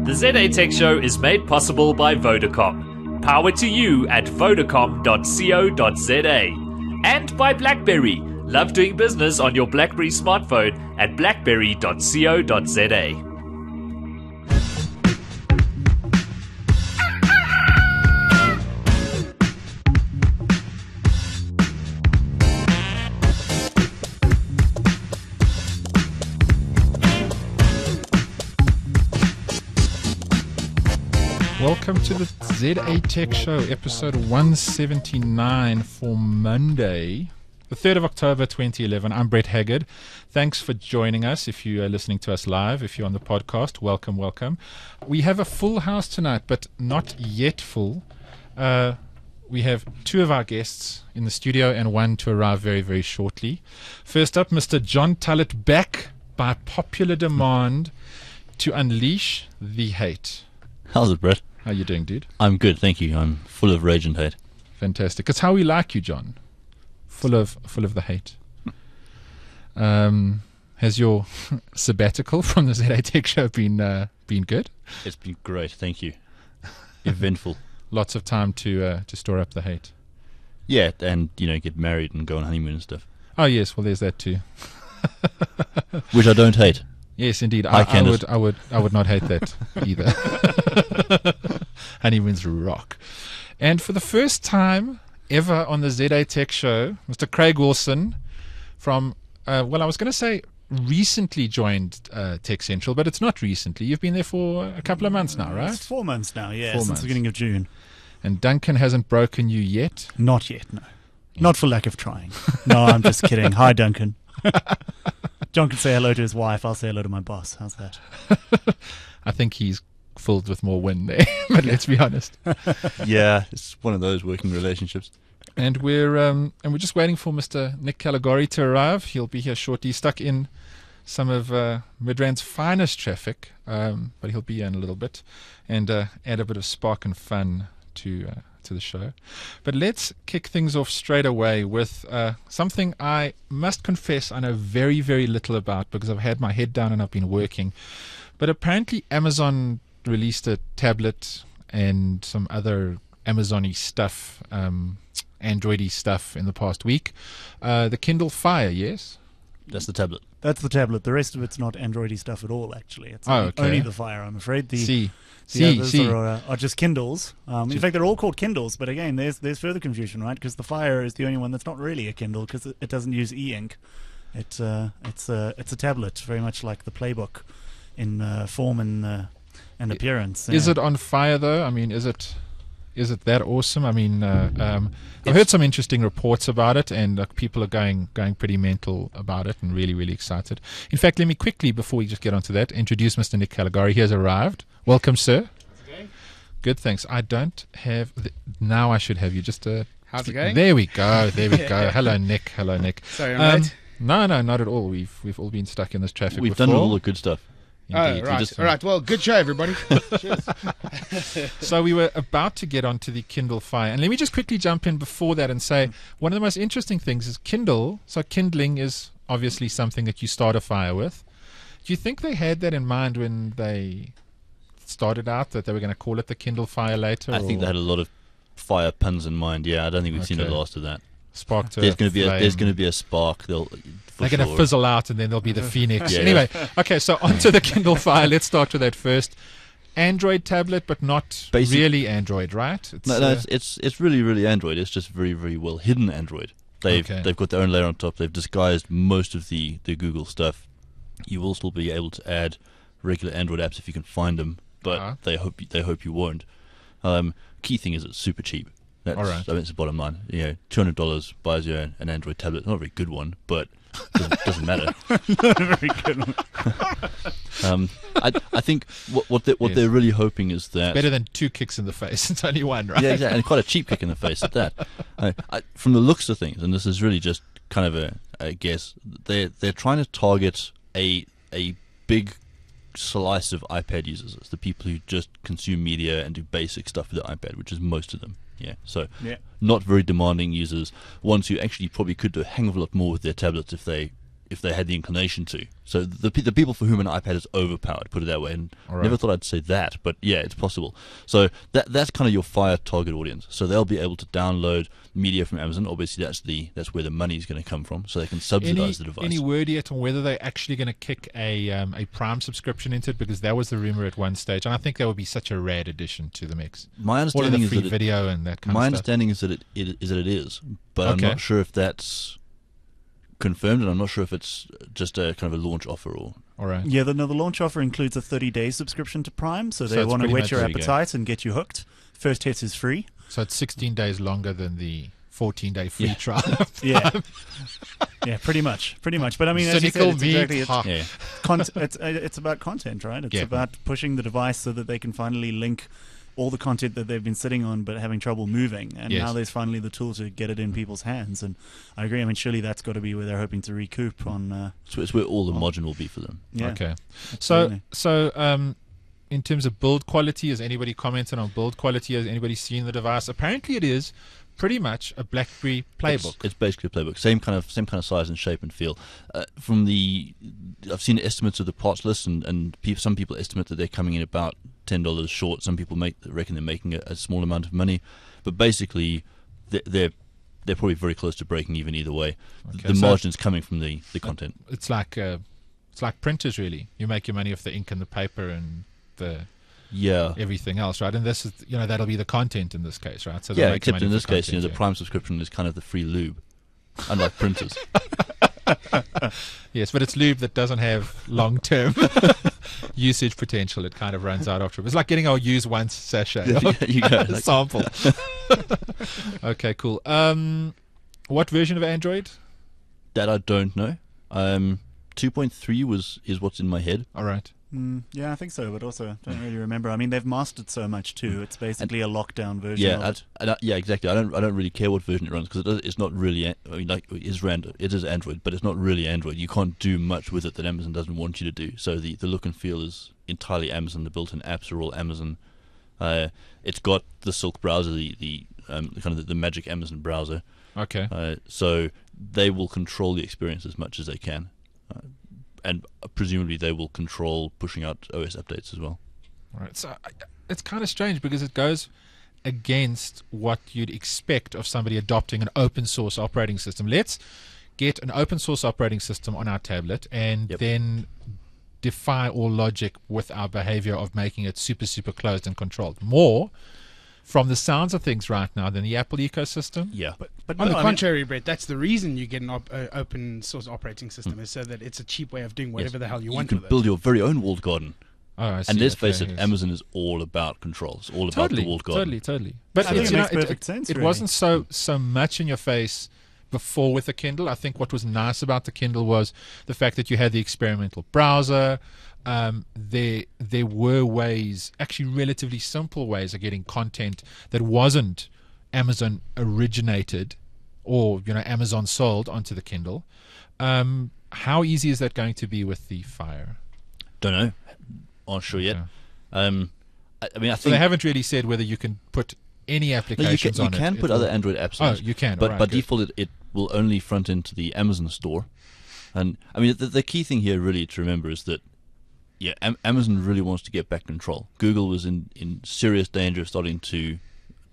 The ZA Tech Show is made possible by Vodacom. Power to you at vodacom.co.za. And by BlackBerry. Love doing business on your BlackBerry smartphone at blackberry.co.za. Welcome to the ZA Tech Show, episode 179 for Monday, the 3rd of October 2011. I'm Brett Haggard. Thanks for joining us. If you are listening to us live, if you're on the podcast, welcome. We have a full house tonight, but not yet full. We have two of our guests in the studio and one to arrive very, very shortly. First up, Mr. John Tullett, back by popular demand to unleash the hate. How's it, Brett? How you doing, dude? I'm good, thank you. I'm full of rage and hate. Fantastic. It's how we like you, John. Full of the hate. Has your sabbatical from the ZA Tech Show been good? It's been great, thank you. Eventful. Lots of time to store up the hate. Yeah, and get married and go on honeymoon and stuff. Oh yes, well there's that too. Which I don't hate. Yes, indeed. I would not hate that either. Honeymoons rock. And for the first time ever on the ZA Tech Show, Mr. Craig Wilson from, I was going to say recently joined Tech Central, but it's not recently. You've been there for a couple of months now, right? It's 4 months now, yeah, 4 since months. the beginning of June. And Duncan hasn't broken you yet? Not yet, no. Not for lack of trying. No, I'm just kidding. Hi, Duncan. John can say hello to his wife. I'll say hello to my boss. How's that? I think he's filled with more wind there, but let's be honest. Yeah, it's one of those working relationships. And we're just waiting for Mr. Nick Caligari to arrive. He'll be here shortly. He's stuck in some of Midrand's finest traffic, but he'll be here in a little bit and add a bit of spark and fun to the show. But let's kick things off straight away with something I must confess I know very, very little about because I've had my head down and I've been working. But apparently Amazon released a tablet and some other Amazon-y stuff, Android-y stuff in the past week. The Kindle Fire, yes? That's the tablet. That's the tablet. The rest of it's not Android-y stuff at all, actually. It's okay. Only the Fire, I'm afraid. The others are just Kindles. In fact, they're all called Kindles, but again, there's further confusion, right? Because the Fire is the only one that's not really a Kindle because it doesn't use e-ink. It's a tablet, very much like the Playbook in form and appearance. Is it on fire, though? I mean, is it that awesome? I mean, I've heard some interesting reports about it, and people are going pretty mental about it and really, really excited. In fact, let me quickly, before we just get onto that, introduce Mr. Nick Caligari. He has arrived. Welcome, sir. How's it going? Good, thanks. I don't have... now I should have you just... How's it going? There we go. Hello, Nick. Sorry, I'm late. No, not at all. We've all been stuck in this traffic We've before. done all the good stuff. Indeed. All right. Well, good show, everybody. Cheers. So we were about to get onto the Kindle Fire. And let me just quickly jump in before that and say one of the most interesting things is Kindle. So kindling is obviously something that you start a fire with. Do you think they had that in mind when they started out, that they were going to call it the Kindle Fire later? I think they had a lot of fire puns in mind. Yeah, I don't think we've seen the last of that. Spark to there's going to be a spark. They're going to fizzle out, and then there'll be the Phoenix. Yeah. Anyway, okay, so onto the Kindle Fire. Let's start with that first. Android tablet, but not really Android, right? It's really, really Android. It's just very, very well hidden Android. They've got their own layer on top. They've disguised most of the Google stuff. You will still be able to add regular Android apps if you can find them, but they hope you won't. Key thing is it's super cheap. That's, all right. I mean, it's the bottom line. $200 buys you an Android tablet. Not a very good one, but doesn't matter. Not a very good one. I think what they're really hoping is that better than 2 kicks in the face. It's only one, right? Yeah, exactly, and quite a cheap kick in the face at that. From the looks of things, and this is really just kind of a guess, they're trying to target a big slice of iPad users. It's the people who just consume media and do basic stuff with the iPad, which is most of them. Yeah, so not very demanding users, ones who actually probably could do a hang of a lot more with their tablets if they if they had the inclination to. So the people for whom an iPad is overpowered, put it that way, and never thought I'd say that, but yeah, it's possible. So that's kind of your Fire target audience. So they'll be able to download media from Amazon. Obviously, that's where the money is going to come from, so they can subsidize the device. Any word yet on whether they're actually going to kick a Prime subscription into it? Because that was the rumor at one stage, and I think that would be such a rad addition to the mix. My understanding is that video and that kind of stuff. My understanding is that it is, but I'm not sure if that's confirmed, and I'm not sure if it's just a kind of a launch offer or. All right. Yeah, the launch offer includes a 30-day subscription to Prime, so they want to whet your appetite and get you hooked. First hit is free. So it's 16 days longer than the 14-day free trial. Yeah, pretty much. But I mean, as you said, it's about content, right? It's about pushing the device so that they can finally link all the content that they've been sitting on but having trouble moving, and now there's finally the tool to get it in people's hands. And I agree. I mean, surely that's got to be where they're hoping to recoup on. So it's where all the margin will be for them. Yeah, okay. So in terms of build quality, has anybody commented on build quality? Has anybody seen the device? Apparently, it is pretty much a BlackBerry playbook. It's basically a playbook, same kind of size and shape and feel. I've seen estimates of the parts list, and some people estimate that they're coming in about $10 short. Some people reckon they're making a small amount of money, but basically they're probably very close to breaking even either way. Okay, the margin's coming from the content. It's like printers, really. You make your money off the ink and the paper and the everything else, right? And this is, that'll be the content in this case, right? So except in this case, the Prime subscription is kind of the free lube, unlike printers. Yes, but it's lube that doesn't have long-term usage potential. It kind of runs out after. It's like getting our use once sachet. You go, sample. Okay, cool. What version of Android? That I don't know. 2.3 is what's in my head. All right. Yeah, I think so, but also don't really remember. I mean, they've mastered so much too. It's basically a lockdown version of it. Yeah, exactly. I don't really care what version it runs, because it's not really. I mean, it is Android, but it's not really Android. You can't do much with it that Amazon doesn't want you to do. So the look and feel is entirely Amazon. The built-in apps are all Amazon. It's got the Silk browser, the kind of the magic Amazon browser. Okay. So they will control the experience as much as they can. And presumably they will control pushing out OS updates as well. All right. So it's kind of strange because it goes against what you'd expect of somebody adopting an open source operating system. Let's get an open source operating system on our tablet and then defy all logic with our behavior of making it super, super closed and controlled. More from the sounds of things right now than the Apple ecosystem. Yeah. But on the contrary, Brett, that's the reason you get an open source operating system, is so that it's a cheap way of doing whatever the hell you want with it. You can build your very own walled garden. Oh, I see. And let's face it, Amazon is all about control. It's all about the walled garden. Totally. But I think it makes perfect sense. It wasn't so much in your face before with the Kindle. I think what was nice about the Kindle was the fact that you had the experimental browser. There were ways, actually relatively simple ways, of getting content that wasn't Amazon originated or Amazon sold onto the Kindle. How easy is that going to be with the Fire? Don't know. Aren't sure yet. I mean, I think so. They haven't really said whether you can put any applications on it. You can put other Android apps on it. Oh, you can. But by default, it will only front into the Amazon store. And I mean, the key thing here really to remember is that Amazon really wants to get back control. Google was in serious danger of starting to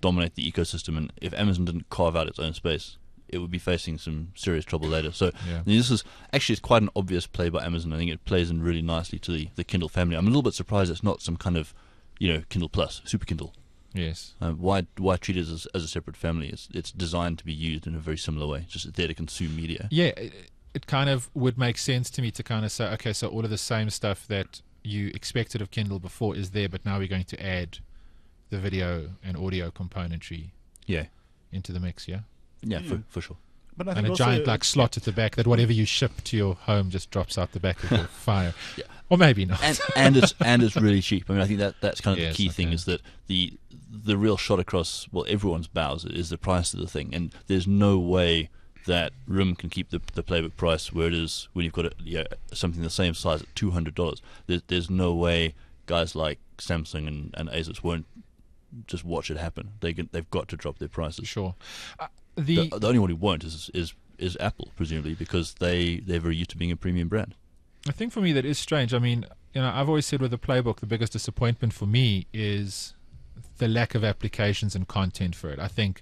dominate the ecosystem, and if Amazon didn't carve out its own space, it would be facing some serious trouble later. So this is actually, it's quite an obvious play by Amazon. I think it plays in really nicely to the Kindle family. I'm a little bit surprised it's not some kind of Kindle Plus, Super Kindle. Yes. Why treat it as a separate family? It's designed to be used in a very similar way, just there to consume media. Yeah. It kind of would make sense to me to kind of say, okay, so all of the same stuff that you expected of Kindle before is there, but now we're going to add the video and audio componentry into the mix, for sure. But I think and a giant slot at the back that whatever you ship to your home just drops out the back of your Fire. Or maybe not. And it's really cheap. I mean, I think that's kind of the key thing, is that the real shot across everyone's bows is the price of the thing, and there's no way that RIM can keep the playbook price where it is when you've got something the same size at $200. There's no way guys like Samsung and Asus won't just watch it happen. They've got to drop their prices. Sure. The only one who won't is is Apple, presumably, because they're very used to being a premium brand. I think for me that is strange. I mean, I've always said with the Playbook, the biggest disappointment for me is the lack of applications and content for it. I think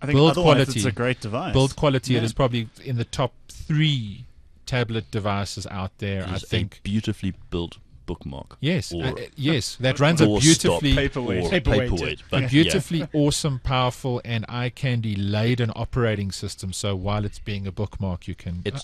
build quality, it's a great device. Build quality, it is probably in the top 3 tablet devices out there. I think a beautifully built bookmark. Yes, yes, that runs a beautifully paperweight, but beautifully awesome, powerful, and eye candy laden operating system. So while it's being a bookmark, you can. The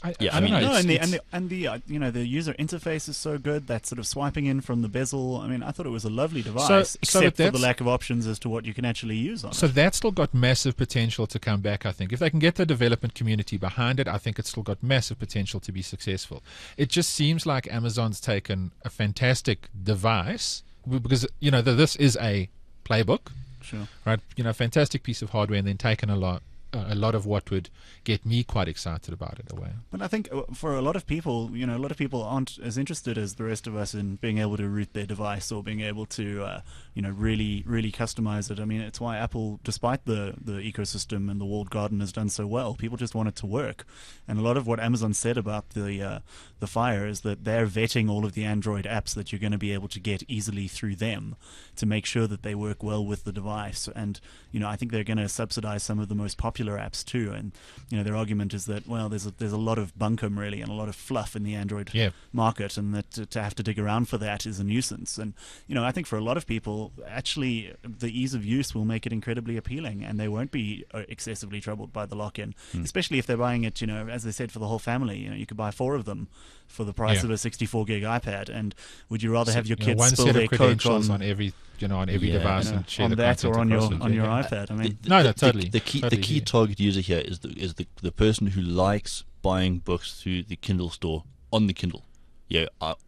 user interface is so good. That sort of swiping in from the bezel. I mean, I thought it was a lovely device, except for the lack of options as to what you can actually use on it. So that's still got massive potential to come back. I think if they can get the development community behind it, I think it's still got massive potential to be successful. It just seems like Amazon's taken a fantastic device, because this is a Playbook, sure, right? Fantastic piece of hardware, and then taken a lot of what would get me quite excited about it away. But I think for a lot of people, a lot of people aren't as interested as the rest of us in being able to root their device or being able to, really, really customize it. I mean, it's why Apple, despite the ecosystem and the walled garden, has done so well. People just want it to work. And a lot of what Amazon said about the Fire is that they're vetting all of the Android apps that you're going to be able to get easily through them to make sure that they work well with the device. And, I think they're going to subsidize some of the most popular apps too. And, their argument is that, well, there's a lot of bunkum really and a lot of fluff in the Android market, and that to have to dig around for that is a nuisance. And, I think for a lot of people, actually, the ease of use will make it incredibly appealing, and they won't be excessively troubled by the lock-in, especially if they're buying it, as they said, for the whole family. You could buy 4 of them for the price of a 64 gig iPad. And would you rather have your kids one spill set their of Coke credentials on every device and share on the that or on content your iPad? I mean, totally. The key target user here is the person who likes buying books through the Kindle store on the Kindle.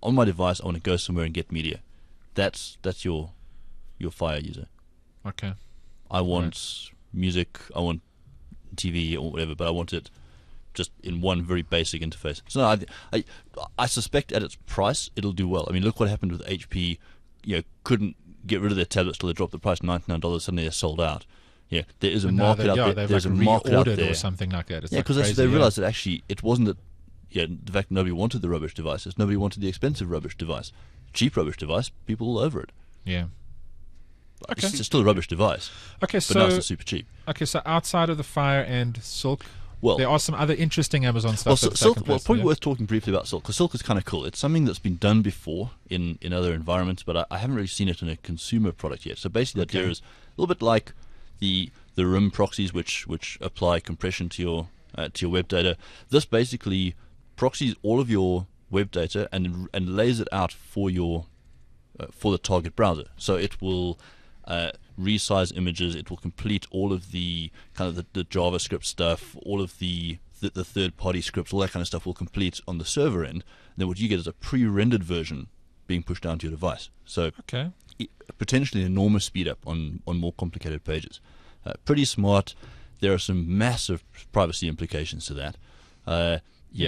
On my device, I want to go somewhere and get media. That's your Fire user. Okay. I want music, I want TV or whatever, but I want it just in one very basic interface. So I suspect at its price it'll do well. I mean, look what happened with HP. Couldn't get rid of their tablets till they dropped the price $99. Suddenly they're sold out. There is a market out there. There's a market out there or something like that. Because they realized that actually it wasn't that. The fact nobody wanted the rubbish devices. Nobody wanted the expensive rubbish device. Cheap rubbish device. People all over it. Yeah. Okay. It's still a rubbish device. Okay, but now it's super cheap. Okay, so outside of the Fire and Silk, well, there are some other interesting Amazon stuff. Silk. Probably worth talking briefly about Silk, because Silk is kind of cool. It's something that's been done before in other environments, but I haven't really seen it in a consumer product yet. So basically, the idea is a little bit like the RIM proxies, which apply compression to your web data. This basically proxies all of your web data and lays it out for the target browser. So it will resize images. It will complete all of the kind of the JavaScript stuff, all of the third-party scripts, all that kind of stuff will complete on the server end. And then what you get is a pre-rendered version being pushed down to your device. So potentially an enormous speed up on more complicated pages. Pretty smart. There are some massive privacy implications to that.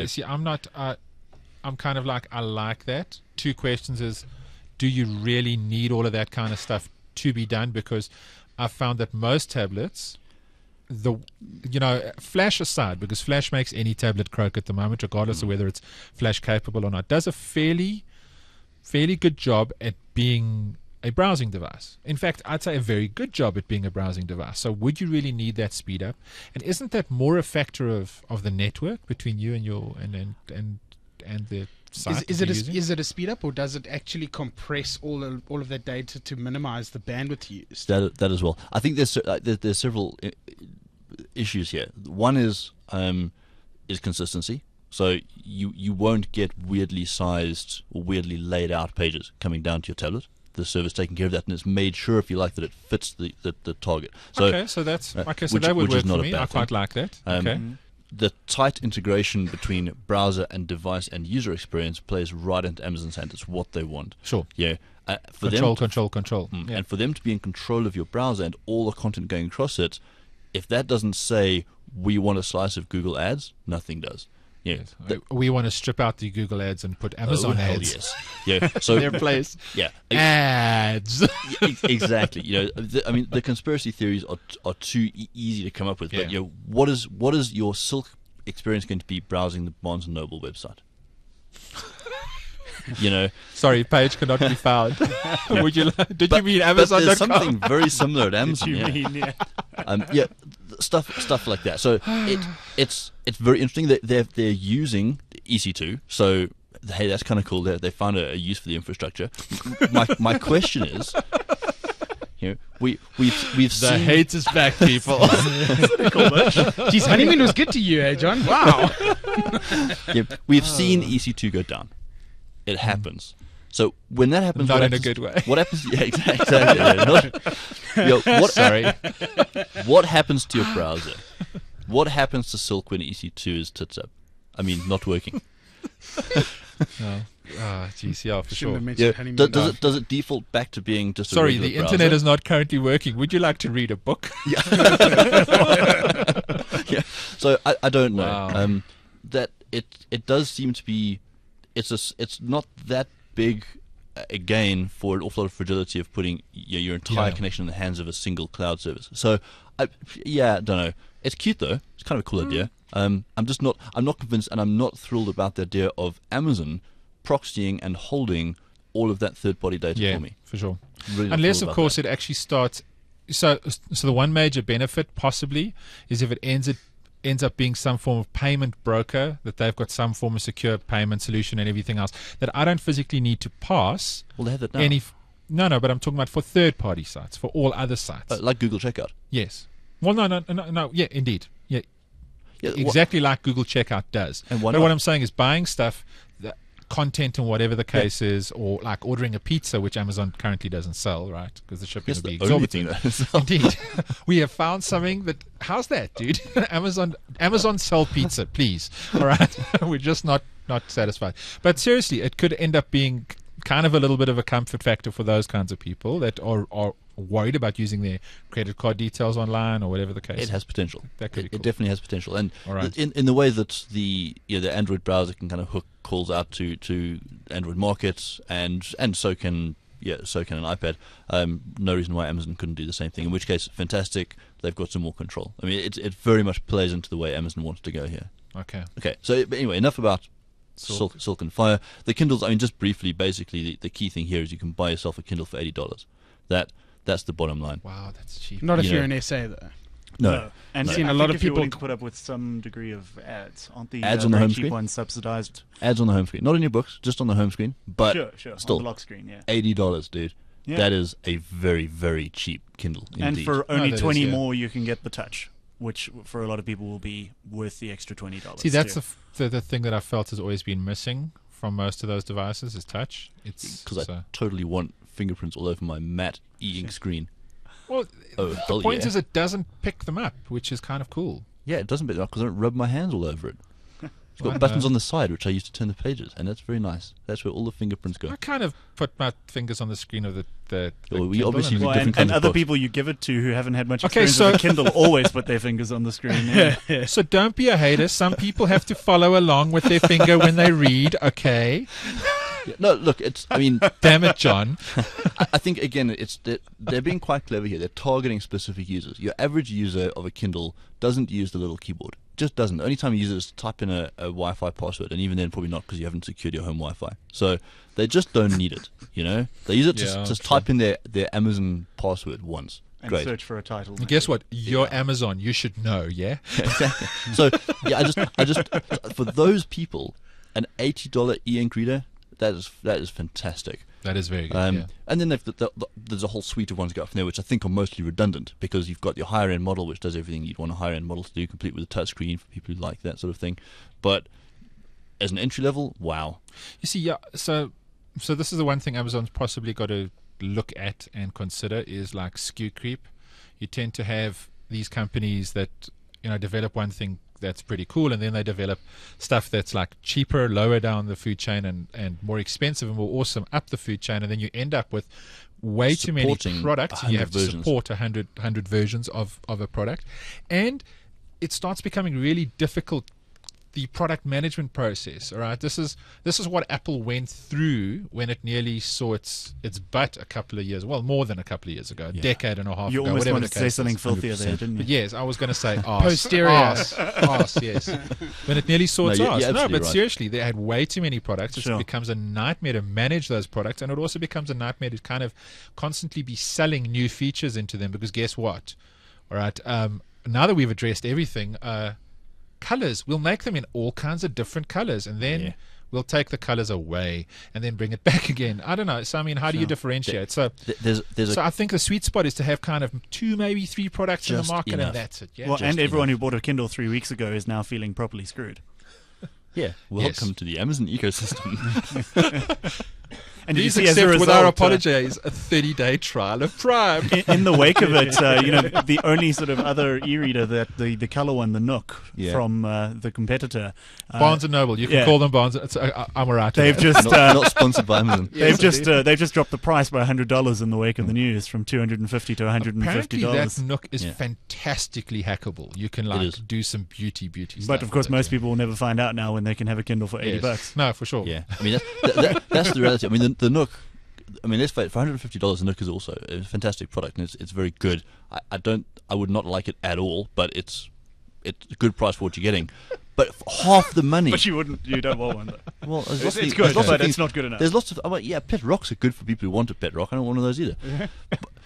See, I'm kind of like, I like that. 2 questions is, do you really need all of that kind of stuff to be done? Because I've found that most tablets, Flash aside, because Flash makes any tablet croak at the moment, regardless of whether it's Flash capable or not, does a fairly good job at being a browsing device. In fact, I'd say a very good job at being a browsing device. So would you really need that speed up? And isn't that more a factor of the network between you and your and the site? Is it a speed up, or does it actually compress all of that data to minimize the bandwidth used? That as well. I think there's several issues here. One is consistency. So you won't get weirdly sized or weirdly laid out pages coming down to your tablet. The server's taking care of that, and it's made sure, if you like, that it fits the target. So, so that would work for me. I quite like that. The tight integration between browser and device and user experience plays right into Amazon's hand. It's what they want. Sure. Yeah. Control. Yeah. And for them to be in control of your browser and all the content going across it, if that doesn't say we want a slice of Google Ads, nothing does. Yeah, yes. We want to strip out the Google ads and put Amazon ads. Yes, yeah. So their place. Yeah, ads. Exactly. The conspiracy theories are too easy to come up with. Yeah. But what is your Silk experience going to be browsing the Barnes & Noble website? Sorry, page cannot be found. Did you mean Amazon.com? There's something very similar at Amazon. Yeah. Stuff like that. So it's very interesting that they're using EC2. So hey, that's kind of cool. They found a use for the infrastructure. My question is, we've the seen hate is back, people. Geez, Honeyman was good to you, John? Wow. we've seen EC2 go down. It happens. So when that happens, not in a good way. What happens? Yeah, exactly. Sorry. What happens to your browser? What happens to Silk when EC2 is tits up? I mean, not working. GCR for sure. Does it default back to being just a Sorry, regular the browser? internet is not currently working. Would you like to read a book? Yeah. Yeah. So I don't know. Wow. That it does seem to be. It's not that big a gain for an awful lot of fragility of putting your entire connection in the hands of a single cloud service. So I don't know. It's cute though. It's kind of a cool idea. I'm not convinced, and I'm not thrilled about the idea of Amazon proxying and holding all of that third-party data for me. For sure. Really Unless, of course, it actually starts. So the one major benefit possibly is if it ends up being some form of payment broker, that they've got some form of secure payment solution and everything else that I don't physically need to pass. Well, they have that now. No, but I'm talking about for third-party sites, for all other sites. Like Google Checkout. Yes. Well, no. Yeah, indeed. Yeah. Exactly like Google Checkout does. And why but not? what I'm saying is buying stuff, the content and whatever the case is, or like ordering a pizza, which Amazon currently doesn't sell, right? Because the shipping Yes, would be the only exorbitant. thing that Indeed. We have found something that, how's that, dude? Amazon sell pizza, please. All right. We're just not satisfied. But seriously, it could end up being kind of a little bit of a comfort factor for those kinds of people that are worried about using their credit card details online or whatever the case. It has potential. That could be cool. It definitely has potential, and Right. in the way that the Android browser can kind of hook calls out to Android markets, and so can an iPad. No reason why Amazon couldn't do the same thing. In which case, fantastic. They've got some more control. I mean, it very much plays into the way Amazon wants to go here. Okay. So but anyway, enough about Silk and Fire. The Kindles. I mean, just briefly, basically, the key thing here is you can buy yourself a Kindle for $80. That's the bottom line. Wow, that's cheap. Not if you're an SA, though. No. And Seen I a think lot of if you're people willing to put up with some degree of ads, aren't the Ads on the very home cheap screen? ones subsidized? Ads on the home screen, not in your books, just on the home screen. But Sure. still, On the lock screen, yeah. $80, dude. Yeah. That is a very, very cheap Kindle. And indeed. for only that is, 20 yeah. more, you can get the Touch, which for a lot of people will be worth the extra $20. See, that's too. the thing that I felt has always been missing from most of those devices is touch. It's because I totally want fingerprints all over my matte e-ink screen. well, Oh, the hell point yeah. is it doesn't pick them up, which is kind of cool. Yeah, it doesn't because I don't rub my hands all over it. It's got Well, buttons no. on the side, which I use to turn the pages, and that's very nice. That's where all the fingerprints go. I kind of put my fingers on the screen of the Well, we Kindle obviously and- read different and kinds of other books. people you give it to who haven't had much Okay, experience with a Kindle always put their fingers on the screen. Yeah. So don't be a hater. Some people have to follow along with their finger when they read, okay? Yeah, no, look, I mean, Damn it, John. I think again, they're being quite clever here. They're targeting specific users. Your average user of a Kindle doesn't use the little keyboard. Just doesn't. The only time you use it is to type in a Wi-Fi password, and even then, probably not because you haven't secured your home Wi-Fi. So they just don't need it. They use it to Yeah, just true. type in their Amazon password once. And Great. search for a title. And guess what? You're Amazon. You should know, yeah? Exactly. So yeah, I just for those people, an $80 e-ink reader. That is fantastic. That is very good, yeah. And then there's a whole suite of ones go up from there, which I think are mostly redundant because you've got your higher end model, which does everything you'd want a higher end model to do, complete with a touch screen for people who like that sort of thing. But as an entry level, wow. You see, yeah, so this is the one thing Amazon's possibly got to look at and consider is like SKU creep. You tend to have these companies that develop one thing that's pretty cool, and then they develop stuff that's like cheaper, lower down the food chain, and more expensive and more awesome up the food chain, and then you end up with way too many Supporting products, and you 100 have to versions. support 100 versions of a product, and it starts becoming really difficult the product management process. All right, this is what Apple went through when it nearly saw its butt a couple of years, well, more than a couple of years ago, a decade and a half you ago. You almost whatever wanted to say something filthier there, didn't you? But yes, I was going to say arse. Posterior. Arse, yes. When it nearly saw its arse. No, but right. seriously, they had way too many products. It becomes a nightmare to manage those products, and it also becomes a nightmare to kind of constantly be selling new features into them, because guess what? All right, now that we've addressed everything, colors, we'll make them in all kinds of different colors, and then we'll take the colors away and then bring it back again. I don't know. So, I mean, how do you differentiate? So I think the sweet spot is to have kind of 2, maybe 3 products in the market, and that's it. Yeah, well, and everyone who bought a Kindle 3 weeks ago is now feeling properly screwed. Yeah, welcome to the Amazon ecosystem. And please accept, without apologies, a 30-day trial of Prime. In the wake of it, the only sort of other e-reader, that the color one, the Nook, from the competitor, Barnes and Noble. You can call them Barnes. I'm alright. They've just not sponsored by Amazon. They've just dropped the price by $100 in the wake of the news, from $250 to $150. Apparently, that Nook is fantastically hackable. You can do some beauty stuff. But of course, most people will never find out now when they can have a Kindle for $80. No, for sure. Yeah, I mean that's the reality. I mean the Nook. I mean, let's face it, for $150, the Nook is also a fantastic product, and it's very good. I would not like it at all, but it's a good price for what you're getting. But for half the money. But you don't want one. Though. Well, it's good, but it's not good enough. There's lots of. Pet rocks are good for people who want a pet rock. I don't want one of those either.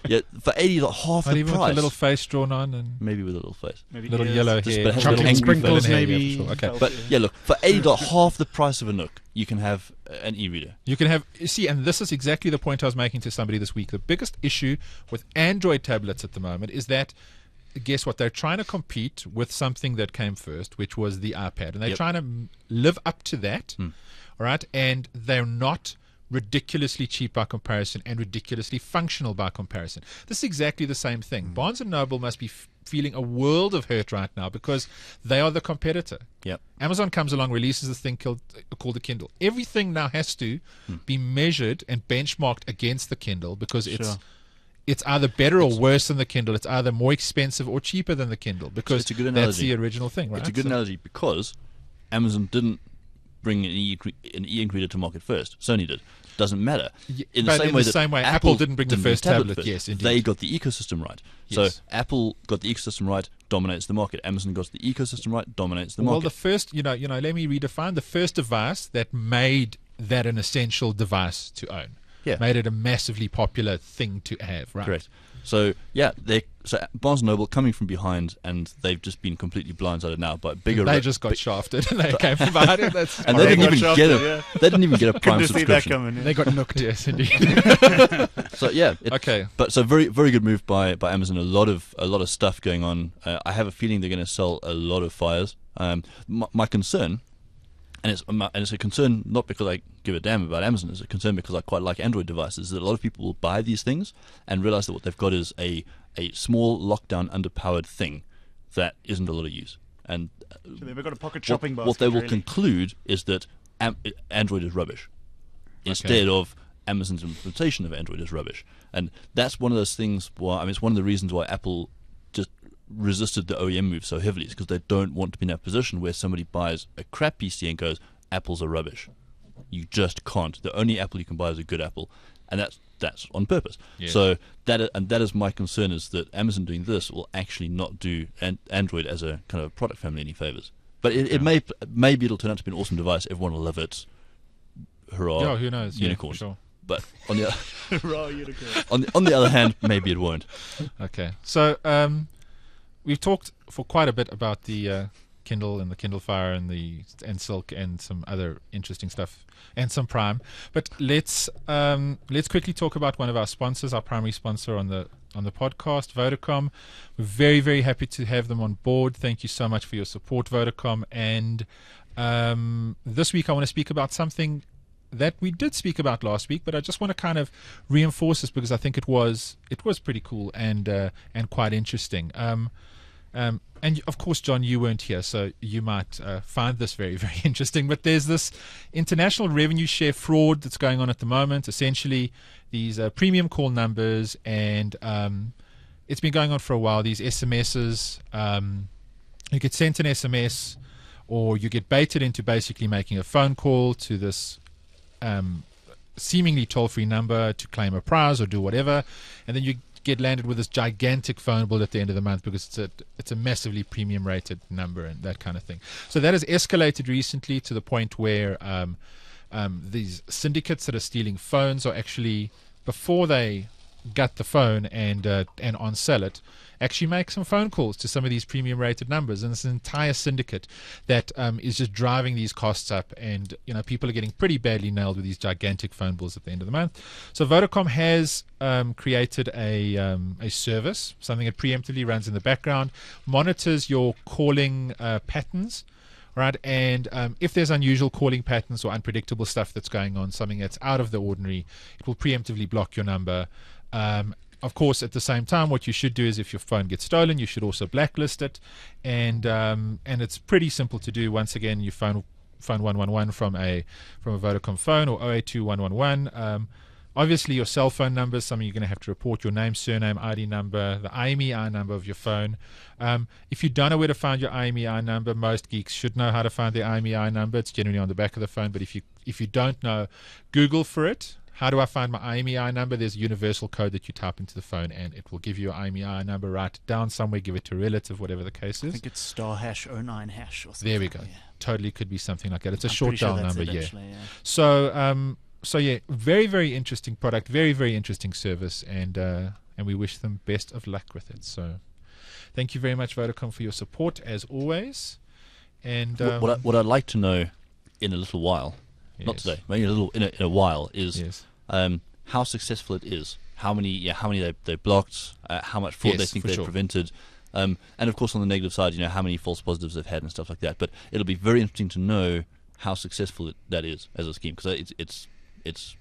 Yeah, for $80, half the even price. With a little face drawn on, and maybe with a little face, little yellow hair, but chocolate sprinkles, maybe. Yeah, sure. Okay, but look, for $80, half the price of a Nook, you can have an e-reader. You can have. See, and this is exactly the point I was making to somebody this week. The biggest issue with Android tablets at the moment is that, guess what? They're trying to compete with something that came first, which was the iPad, and they're trying to live up to that. All right, and they're not ridiculously cheap by comparison and ridiculously functional by comparison. This is exactly the same thing. Barnes & Noble must be feeling a world of hurt right now because they are the competitor. Yep. Amazon comes along, releases this thing called the Kindle. Everything now has to be measured and benchmarked against the Kindle, because it's either better or worse than the Kindle. It's either more expensive or cheaper than the Kindle, because that's the original thing, right? It's a good analogy, because Amazon didn't bring an e-ink reader to market first. Sony did. Doesn't matter. In the same way, Apple didn't bring the first tablet first. Yes, indeed. They got the ecosystem right. Yes. So Apple got the ecosystem right, dominates the market. Amazon got the ecosystem right, dominates the market. Well, the first, let me redefine the first device that made that an essential device to own. Yeah. Made it a massively popular thing to have, right? Correct. So so Barnes & Noble coming from behind, and they've just been completely blindsided now by bigger. They just got shafted, and they came from behind it. And they didn't even get a. They didn't even get a Prime subscription. Coming, They got nooked. Yes, indeed. So okay. But so very very good move by Amazon. A lot of stuff going on. I have a feeling they're going to sell a lot of Fires. My concern. And it's a concern not because I give a damn about Amazon. It's a concern because I quite like Android devices. That a lot of people will buy these things and realize that what they've got is a small lockdown underpowered thing that isn't a lot of use. And so they've got a pocket shopping basket. What they will conclude is that Android is rubbish, instead of Amazon's implementation of Android is rubbish. And that's one of those things why it's one of the reasons why Apple just resisted the OEM move so heavily, is because they don't want to be in that position where somebody buys a crap PC and goes, Apples are rubbish. You just can't. The only Apple you can buy is a good Apple, and that's on purpose. Yes. So that is my concern, is that Amazon doing this will actually not do Android as a kind of product family any favors. But maybe it'll turn out to be an awesome device. Everyone will love it. Hurrah! Yeah, who knows? Unicorn. Yeah, for sure. But on the hurrah, unicorn. on the other hand, maybe it won't. Okay, so we've talked for quite a bit about the Kindle and the Kindle Fire and Silk and some other interesting stuff and some Prime. But let's quickly talk about one of our sponsors, our primary sponsor on the podcast, Vodacom. We're very, very happy to have them on board. Thank you so much for your support, Vodacom. And this week I want to speak about something that we did speak about last week, but I just want to kind of reinforce this because I think it was pretty cool and quite interesting. And of course, John, you weren't here, so you might find this very, very interesting. But there's this international revenue share fraud that's going on at the moment. Essentially, these premium call numbers, and it's been going on for a while. These SMSs, you get sent an SMS or you get baited into basically making a phone call to this seemingly toll-free number to claim a prize or do whatever, and then you get landed with this gigantic phone bill at the end of the month because it's a massively premium rated number and that kind of thing. So that has escalated recently to the point where these syndicates that are stealing phones are actually, before they gut the phone and on-sell it, actually make some phone calls to some of these premium rated numbers, and it's an entire syndicate that is just driving these costs up, and people are getting pretty badly nailed with these gigantic phone bills at the end of the month. So Vodacom has created a service, something that preemptively runs in the background, monitors your calling patterns, right? And if there's unusual calling patterns or unpredictable stuff that's going on, something that's out of the ordinary, it will preemptively block your number. Of course, at the same time, what you should do is, if your phone gets stolen, you should also blacklist it, and it's pretty simple to do. Once again, you phone 111 from a Vodacom phone, or 082 111. Obviously, your cell phone number is something you're going to have to report: your name, surname, ID number, the IMEI number of your phone. If you don't know where to find your IMEI number, most geeks should know how to find their IMEI number. It's generally on the back of the phone, but if you don't know, Google for it. How do I find my IMEI number? There's a universal code that you type into the phone, and it will give you your IMEI number. Write it down somewhere, give it to a relative, whatever the case is. I think it's *#09# or something. There we go. Yeah. Totally could be something like that. It's a short dial number, yeah. Actually, yeah. So yeah, very, very interesting product, very, very interesting service, and we wish them best of luck with it. So thank you very much, Vodacom, for your support, as always. And what I'd like to know in a little while, not today, maybe in a while, is how successful it is, how many they blocked, how much fraud they think they've prevented, and of course on the negative side, how many false positives they've had and stuff like that. But it'll be very interesting to know how successful that is as a scheme, because it's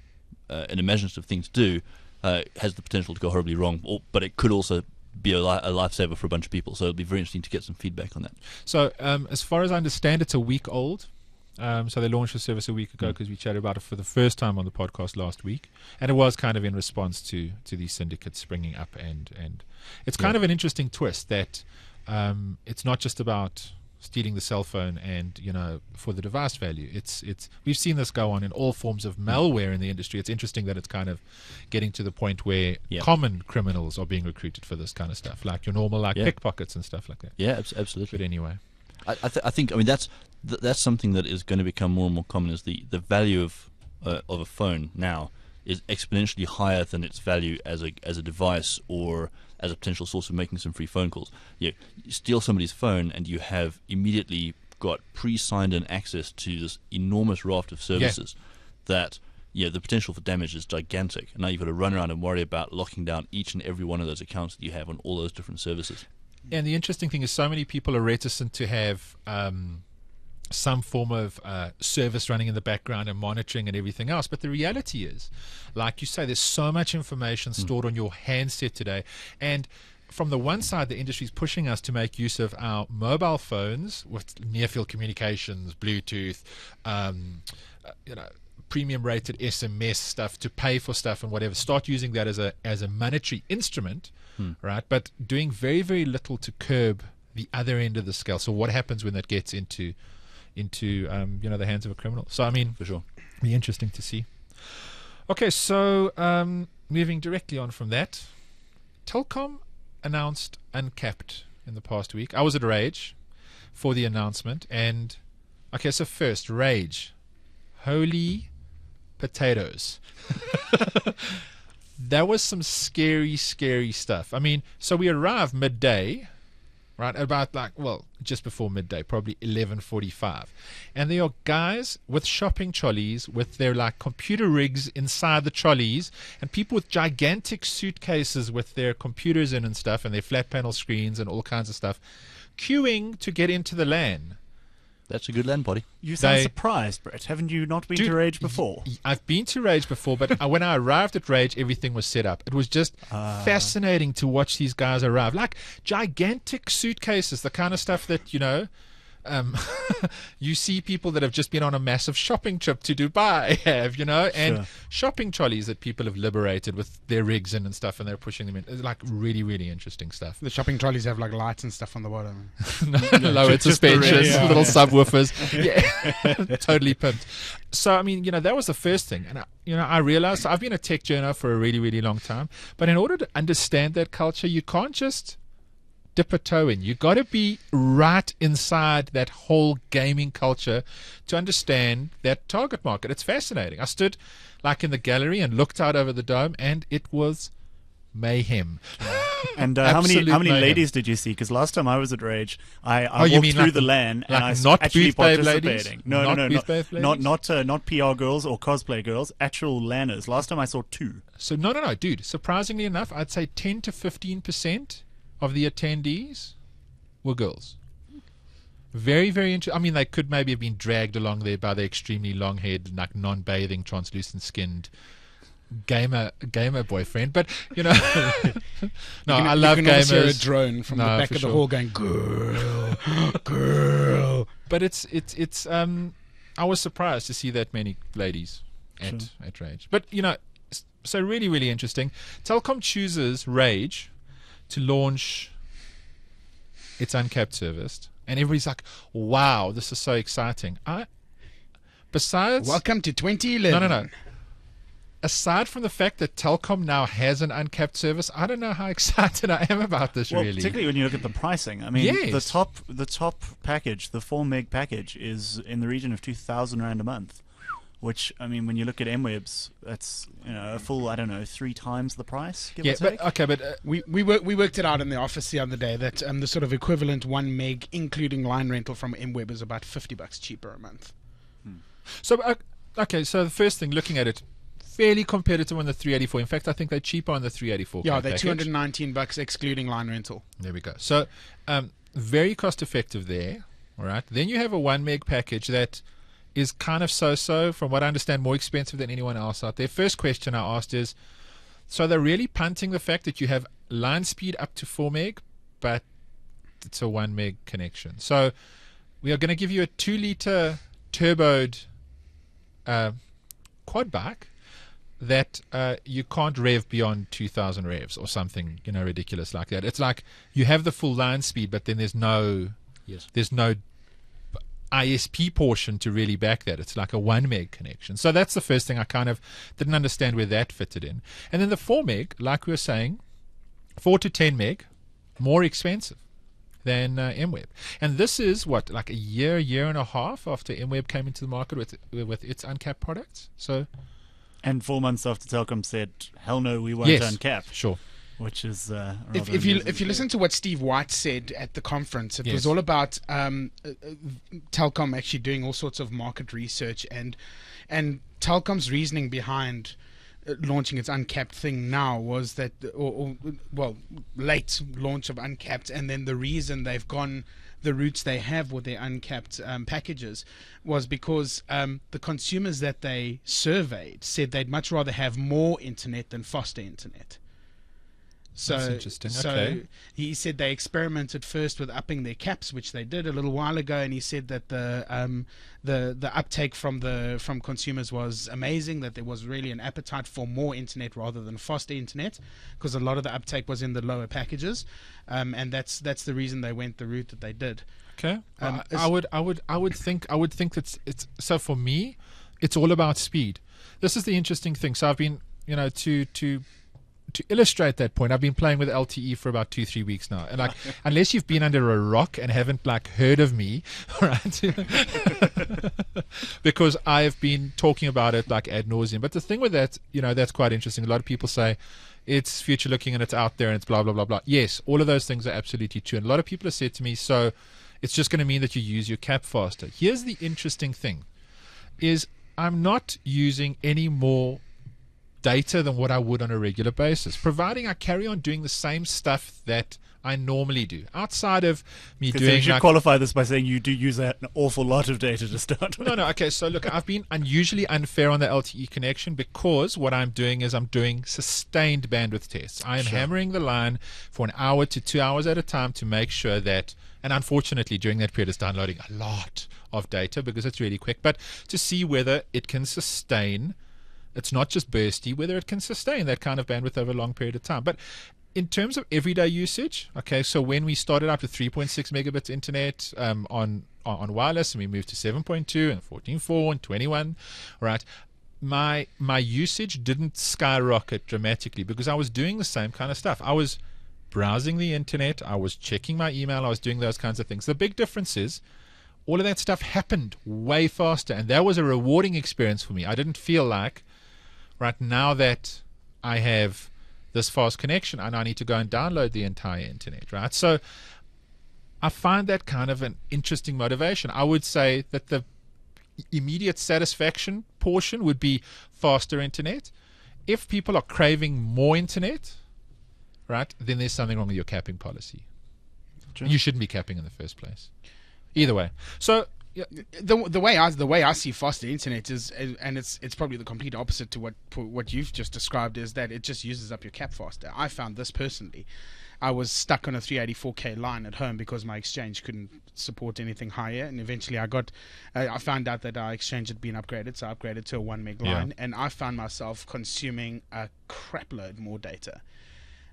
an imaginative thing to do, has the potential to go horribly wrong, but it could also be a lifesaver for a bunch of people. So it'll be very interesting to get some feedback on that. So as far as I understand, it's a week old. So they launched the service a week ago, because we chatted about it for the first time on the podcast last week, and it was kind of in response to these syndicates springing up, and it's kind of an interesting twist that it's not just about stealing the cell phone and for the device value. It's we've seen this go on in all forms of malware in the industry. It's interesting that it's kind of getting to the point where common criminals are being recruited for this kind of stuff, like your normal pickpockets and stuff like that. Yeah, absolutely. But anyway, I think that's something that is going to become more and more common. Is the value of a phone now is exponentially higher than its value as a device or as a potential source of making some free phone calls. You steal somebody's phone and you have immediately got pre-signed in access to this enormous raft of services that the potential for damage is gigantic. And now you've got to run around and worry about locking down each and every one of those accounts that you have on all those different services. And the interesting thing is, so many people are reticent to have some form of service running in the background and monitoring and everything else. But the reality is, like you say, there's so much information stored on your handset today. And from the one side, the industry is pushing us to make use of our mobile phones with near-field communications, Bluetooth, premium rated SMS stuff to pay for stuff and whatever. Start using that as a monetary instrument, right? But doing very, very little to curb the other end of the scale. So what happens when that gets into the hands of a criminal? So I mean, for sure, be interesting to see. Okay, so moving directly on from that, Telkom announced Uncapped in the past week. I was at Rage for the announcement, and okay, so first, Rage, holy potatoes. That was some scary, scary stuff. I mean, so we arrived midday, right, about just before midday, probably 11:45, and there are guys with shopping trolleys with their computer rigs inside the trolleys, and people with gigantic suitcases with their computers in and stuff, and their flat panel screens and all kinds of stuff, queuing to get into the LAN. That's a good LAN party. You sound surprised, Brett. Haven't you not been to Rage before? I've been to Rage before, but when I arrived at Rage, everything was set up. It was just fascinating to watch these guys arrive. Like gigantic suitcases, the kind of stuff that, you see people that have just been on a massive shopping trip to Dubai and shopping trolleys that people have liberated with their rigs in and stuff, and they're pushing them in. It's like really, really interesting stuff. The shopping trolleys have like lights and stuff on the bottom. Lowered suspensions, little subwoofers. Yeah, totally pimped. So, I mean, that was the first thing. And, I realized I've been a tech journo for a really, really long time. But in order to understand that culture, you can't just dip a toe in. You got to be right inside that whole gaming culture to understand that target market. It's fascinating. I stood like in the gallery and looked out over the dome, and it was mayhem. And how many ladies did you see? Because last time I was at Rage, I walked through the LAN and I not actually ladies? participating. No, not PR girls or cosplay girls. Actual LANers. Last time I saw 2. So no, dude. Surprisingly enough, I'd say 10 to 15% of the attendees were girls. Very, very interesting. I mean, they could maybe have been dragged along there by the extremely long-haired, like non-bathing, translucent-skinned gamer boyfriend. But no, I love gamers. You can also hear a drone from the back of the hall going, girl. But it's. I was surprised to see that many ladies at Rage. But so really, really interesting. Telkom chooses Rage to launch its uncapped service, and everybody's like, wow, this is so exciting. Besides, welcome to 2011. No. Aside from the fact that Telkom now has an uncapped service, I don't know how excited I am about this, really. Particularly when you look at the pricing. I mean, the top package, the 4 meg package, is in the region of 2,000 Rand a month. Which, I mean, when you look at MWeb's, that's a full, 3 times the price, give or take. But we worked it out in the office the other day that the sort of equivalent 1 meg, including line rental from MWeb, is about $50 cheaper a month. So, so the first thing, looking at it, fairly competitive on the 384. In fact, I think they're cheaper on the 384. Yeah, they're $219 excluding line rental. There we go. So, very cost effective there. All right. Then you have a 1 meg package that is kind of so-so, from what I understand, more expensive than anyone else out there. First question I asked is, so they're really punting the fact that you have line speed up to 4 meg, but it's a 1 meg connection. So we are going to give you a 2-liter turboed quad bike that you can't rev beyond 2,000 revs or something, ridiculous like that. It's like you have the full line speed, but then there's no ISP portion to really back that. It's like a 1 meg connection. So that's the first thing. I kind of didn't understand where that fitted in. And then the 4 meg, like we were saying, 4 to 10 meg, more expensive than MWeb. And this is like a year and a half after MWeb came into the market with its uncapped products. And 4 months after Telkom said, hell no, we won't uncap. Sure. Which is if you listen to what Steve White said at the conference, it was all about Telkom actually doing all sorts of market research, and Telkom's reasoning behind launching its uncapped thing now was that, late launch of uncapped, and then the reason they've gone the routes they have with their uncapped packages was because the consumers that they surveyed said they'd much rather have more internet than faster internet. That's interesting. So he said they experimented first with upping their caps, which they did a little while ago, and he said that the uptake from consumers was amazing, that there was really an appetite for more internet rather than faster internet, because a lot of the uptake was in the lower packages, and that's the reason they went the route that they did. Okay. I would think that it's so for me, it's all about speed. This is the interesting thing. So I've been to illustrate that point, I've been playing with LTE for about 2-3 weeks now, and unless you've been under a rock and haven't heard of me, right? Because I've been talking about it ad nauseum. But the thing with that, that's quite interesting. A lot of people say it's future looking and it's out there and it's blah blah blah blah. Yes, all of those things are absolutely true. And a lot of people have said to me, so it's just going to mean that you use your cap faster. Here's the interesting thing: is I'm not using any more data than what I would on a regular basis, providing I carry on doing the same stuff that I normally do outside of me doing. You should qualify this by saying you do use an awful lot of data to start with. No. Okay, so look, I've been unusually unfair on the LTE connection because what I'm doing is I'm doing sustained bandwidth tests. I am hammering the line for an hour to 2 hours at a time to make sure that, and unfortunately during that period it's downloading a lot of data because it's really quick, but to see whether it can sustain, it's not just bursty, whether it can sustain that kind of bandwidth over a long period of time. But in terms of everyday usage, okay, so when we started out with 3.6 megabits internet on wireless, and we moved to 7.2 and 14.4 and 21, right? My usage didn't skyrocket dramatically because I was doing the same kind of stuff. I was browsing the internet, I was checking my email, I was doing those kinds of things. The big difference is all of that stuff happened way faster, and that was a rewarding experience for me. I didn't feel like, right now that I have this fast connection and I need to go and download the entire internet, right? So I find that kind of an interesting motivation. I would say that the immediate satisfaction portion would be faster internet. If people are craving more internet, right, then there's something wrong with your capping policy. You shouldn't be capping in the first place. Either way. So the way I see faster internet is, and it's probably the complete opposite to what you've just described, is that it just uses up your cap faster. I found this personally. I was stuck on a 384K line at home because my exchange couldn't support anything higher, and eventually I found out that our exchange had been upgraded, so I upgraded to a 1 meg line, and I found myself consuming a crap load more data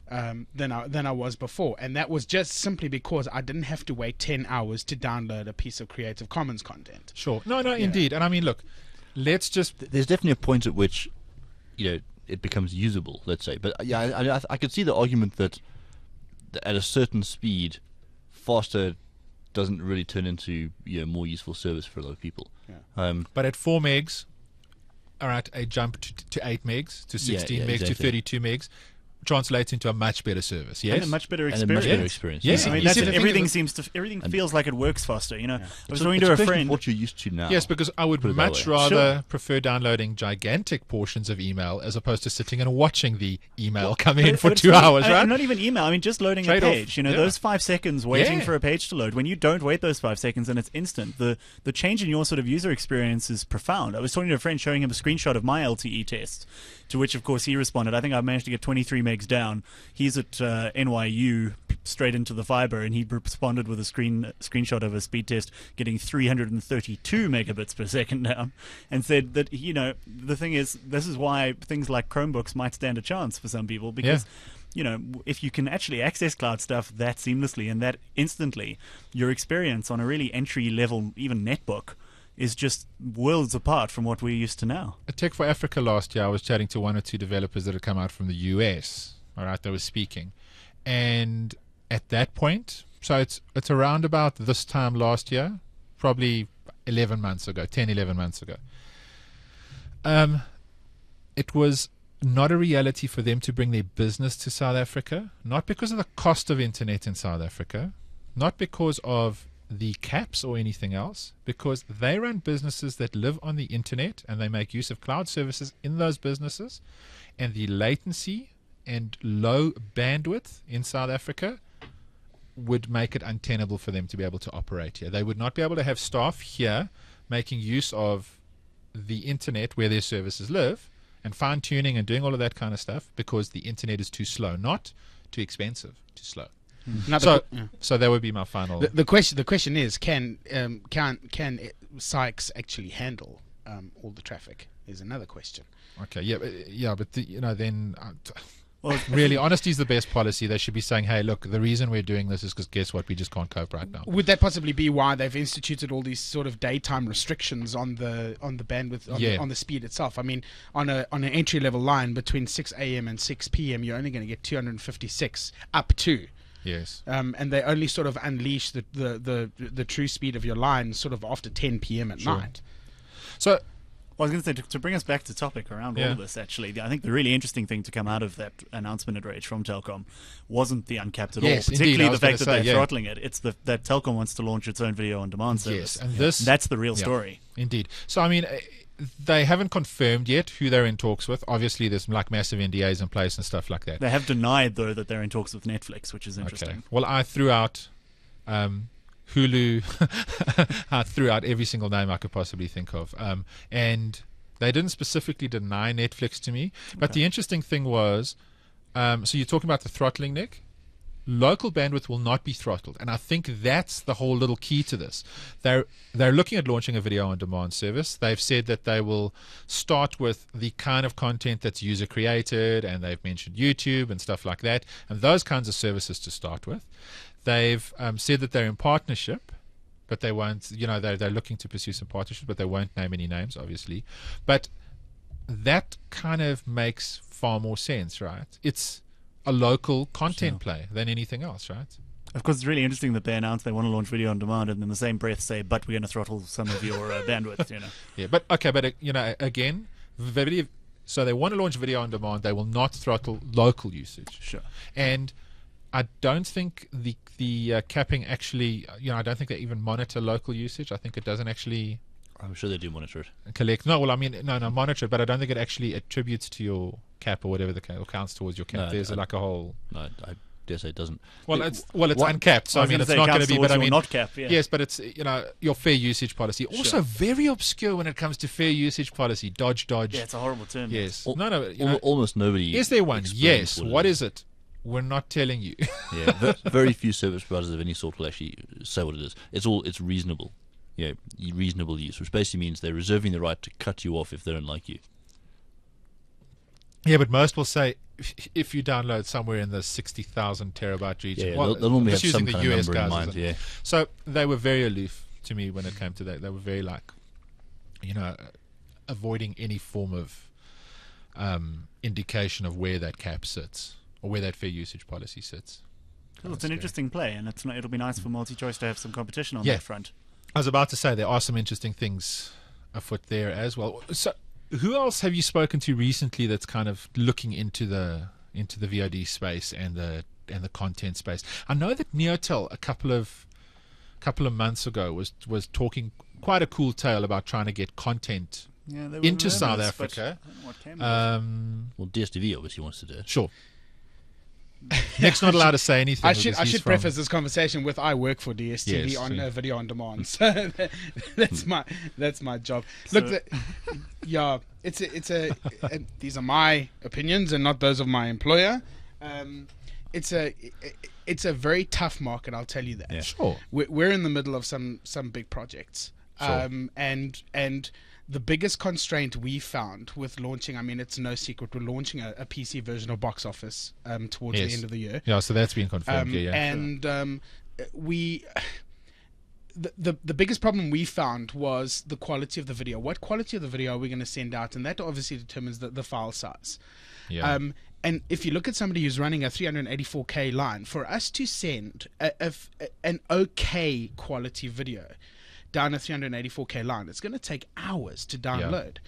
than I was before, and that was just simply because I didn't have to wait 10 hours to download a piece of Creative Commons content. Sure. No, indeed. And I mean, look, let's just... There's definitely a point at which, it becomes usable, let's say. But yeah, I could see the argument that at a certain speed, faster doesn't really turn into more useful service for a lot of people. Yeah. But at 4 megs, all right, a jump to 8 megs, to 16 megs, exactly, to 32 megs, translates into a much better service, yes, and a much better experience. Yes, I mean, everything feels like it works faster. I was talking to a friend. What you're used to now. Yes, because I would much rather prefer downloading gigantic portions of email as opposed to sitting and watching the email come in for 2 hours, right? Not even email. I mean, just loading a page. Those 5 seconds waiting for a page to load. When you don't wait those 5 seconds and it's instant, the change in your sort of user experience is profound. I was talking to a friend, showing him a screenshot of my LTE test, to which, of course, he responded, I think I managed to get 23 megs down. He's at NYU, straight into the fiber, and he responded with a screenshot of a speed test getting 332 megabits per second down, and said that, the thing is, this is why things like Chromebooks might stand a chance for some people, because if you can actually access cloud stuff that seamlessly and that instantly, your experience on a really entry-level, even netbook, is just worlds apart from what we're used to now. At Tech for Africa last year, I was chatting to 1 or 2 developers that had come out from the US. All right, they were speaking, and at that point, so it's around about this time last year, probably 11 months ago, 10, 11 months ago. It was not a reality for them to bring their business to South Africa, not because of the cost of internet in South Africa, not because of the caps or anything else, because they run businesses that live on the internet and they make use of cloud services in those businesses, and the latency and low bandwidth in South Africa would make it untenable for them to be able to operate here. They would not be able to have staff here making use of the internet where their services live and fine-tuning and doing all of that kind of stuff because the internet is too slow, not too expensive, too slow. So that would be my final. The question is, can Sykes actually handle all the traffic? Is another question. Okay, but then. Well, really, honesty is the best policy. They should be saying, hey, look, the reason we're doing this is because guess what? We just can't cope right now. Would that possibly be why they've instituted all these sort of daytime restrictions on the bandwidth, on the speed itself? I mean, on an entry level line between 6 a.m. and 6 p.m., you're only going to get 256 up to. Yes. And they only sort of unleash the true speed of your line sort of after 10 p.m. at night. So, I was going to say, to bring us back to topic around all of this, actually, I think the really interesting thing to come out of that announcement at Rage from Telkom wasn't the uncapped at all, particularly the fact that they're throttling it. It's that Telkom wants to launch its own video on demand service. Yes, and that's the real story. Indeed. So, I mean, they haven't confirmed yet who they're in talks with. Obviously, there's like massive NDAs in place and stuff like that. They have denied, though, that they're in talks with Netflix, which is interesting. Okay. Well, I threw out Hulu. I threw out every single name I could possibly think of. And they didn't specifically deny Netflix to me. But the interesting thing was, so you're talking about the throttling, Nick? Local bandwidth will not be throttled, and I think that's the whole little key to this. They're looking at launching a video on demand service. They've said that they will start with the kind of content that's user created, and they've mentioned YouTube and stuff like that, and those kinds of services to start with. They've said that they're in partnership, but they won't. They're looking to pursue some partnerships, but they won't name any names, obviously. But that kind of makes far more sense, right? It's a local content play than anything else, right? Of course, it's really interesting that they announced they want to launch video on demand, and in the same breath say, "But we're going to throttle some of your bandwidth." Yeah, but again, video. So they want to launch video on demand. They will not throttle local usage. Sure. And I don't think the capping actually. I don't think they even monitor local usage. I think it doesn't actually. I'm sure they do monitor it. Collect. No, well, I mean, no, monitor it, but I don't think it actually attributes to your cap or whatever or counts towards your cap. No, There's like a whole. No, I dare say it doesn't. Well, it's uncapped, so I mean, it's not going to be. But I mean, not capped. Yeah. Yes, but it's your fair usage policy. Also, very obscure when it comes to fair usage policy. Dodge. Yeah, it's a horrible term. Yes. Almost nobody. Is there one? Yes. What is it? We're not telling you. Yeah, very few service providers of any sort will actually say what it is. It's reasonable. Yeah, reasonable use, which basically means they're reserving the right to cut you off if they don't like you. Yeah, but most will say if you download somewhere in the 60,000 terabyte region. Yeah, they'll normally have some kind of number in mind. Yeah. So they were very aloof to me when it came to that. They were very avoiding any form of indication of where that cap sits or where that fair usage policy sits. Well, it's an interesting play, and it'll be nice for MultiChoice to have some competition on that front. I was about to say there are some interesting things afoot there as well. So, who else have you spoken to recently that's kind of looking into the VOD space and the content space? I know that Neotel a couple of months ago was talking quite a cool tale about trying to get content into South Africa. Well, DSTV obviously wants to do it. Sure. Nick's not allowed to say anything. I should preface this conversation with I work for DSTV on video on demand, so that's my job. Look, these are my opinions and not those of my employer. It's a very tough market, I'll tell you that. Yeah. Sure, we're in the middle of some big projects, sure. And the biggest constraint we found with launching, I mean, it's no secret, we're launching a PC version of Box Office towards the end of the year. Yeah, so that's been confirmed. And the biggest problem we found was the quality of the video. What quality of the video are we going to send out? And that obviously determines the file size. Yeah. And if you look at somebody who's running a 384K line, for us to send an okay quality video down a 384K line, it's going to take hours to download.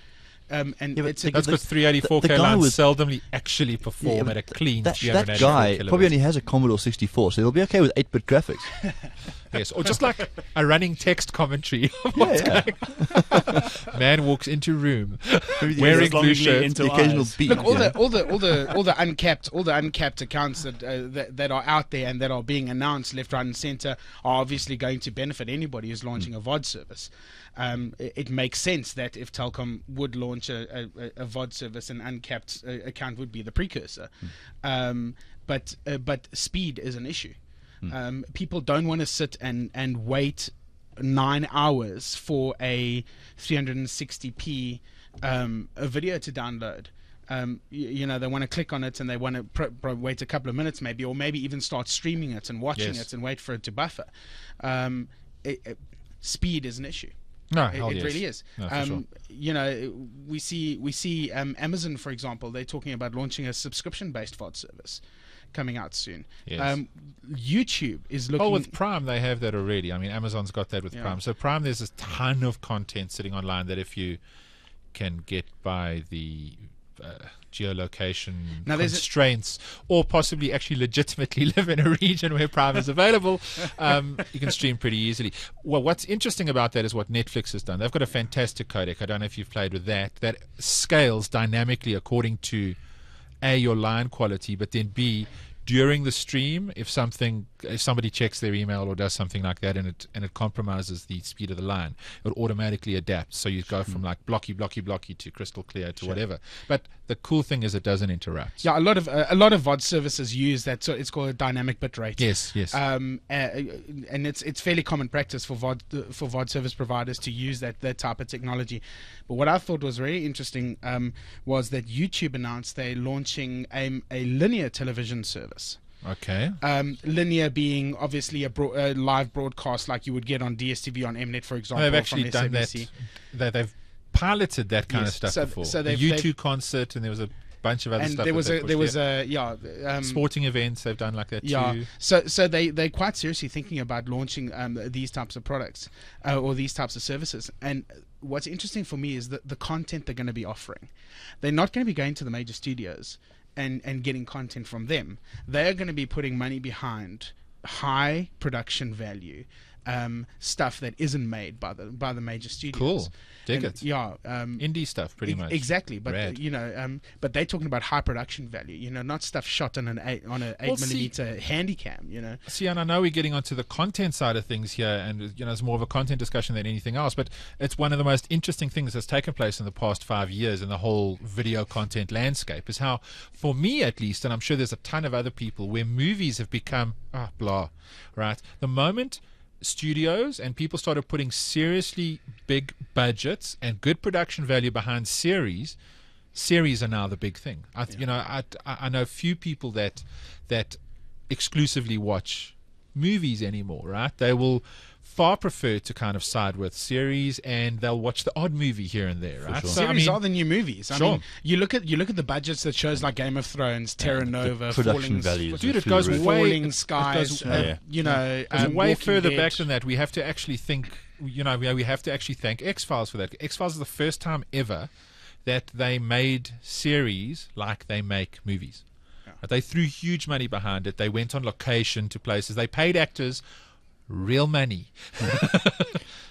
And that's because 384K lines seldomly actually perform at a clean 384K. That guy probably only has a Commodore 64, so he'll be okay with 8-bit graphics. Yes, or just like a running text commentary. Man walks into room wearing blue shirt. The occasional beat. Look, all the uncapped accounts that are out there and that are being announced left, right, and center are obviously going to benefit anybody who's launching a VOD service. It makes sense that if Telkom would launch a VOD service, an uncapped account would be the precursor. But speed is an issue. People don't want to sit and wait 9 hours for a 360p a video to download. They want to click on it and they want to wait a couple of minutes maybe, or maybe even start streaming it and watching it and wait for it to buffer. Speed is an issue. No, it really is. No, for sure. We see Amazon, for example, they're talking about launching a subscription-based VOD service coming out soon. Yes. YouTube is looking. Oh, with Prime they have that already. I mean, Amazon's got that with Prime. So Prime, there's a ton of content sitting online that if you can get by the geolocation constraints, or possibly actually legitimately live in a region where Prime is available, you can stream pretty easily. Well, what's interesting about that is what Netflix has done. They've got a fantastic codec. I don't know if you've played with that. That scales dynamically according to A, your line quality, but then B, during the stream, if somebody checks their email or does something like that, and it compromises the speed of the line, it automatically adapts. So you go from like blocky to crystal clear to whatever. But the cool thing is it doesn't interrupt. Yeah, a lot of VOD services use that. So it's called a dynamic bit rate. Yes. And it's fairly common practice for VOD service providers to use that type of technology. But what I thought was really interesting was that YouTube announced they're launching a linear television service. Okay. Linear being obviously a live broadcast like you would get on DSTV on Mnet, for example. They've actually done that. They've piloted that kind of stuff before. So the U2 concert, and there was a bunch of other stuff. And there was sporting events they've done like that too. So they're quite seriously thinking about launching these types of products or these types of services. And what's interesting for me is the content they're going to be offering. They're not going to be going to the major studios and getting content from them. They're going to be putting money behind high production value stuff that isn't made by the major studios. Cool. Dig it. Yeah. Indie stuff, pretty much. Exactly. But Rad. But they're talking about high production value. Not stuff shot on an 8mm Handycam. See, and I know we're getting onto the content side of things here, and it's more of a content discussion than anything else. But it's one of the most interesting things that's taken place in the past 5 years in the whole video content landscape. Is how, for me at least, and I'm sure there's a ton of other people, where movies have become blah, right? The moment studios and people started putting seriously big budgets and good production value behind series are now the big thing. I know few people that exclusively watch movies anymore, right? They will far prefer to kind of side with series, and they'll watch the odd movie here and there, right? Sure. So, series are the new movies. I Sure. mean, you look at the budgets that shows like Game of Thrones, Terra Nova, production values. Dude, it goes way Falling Skies. way further Dead. back than that. We have to actually think. We have to actually thank X-Files for that. X-Files is the first time ever that they made series like they make movies. They threw huge money behind it. They went on location to places. They paid actors real money.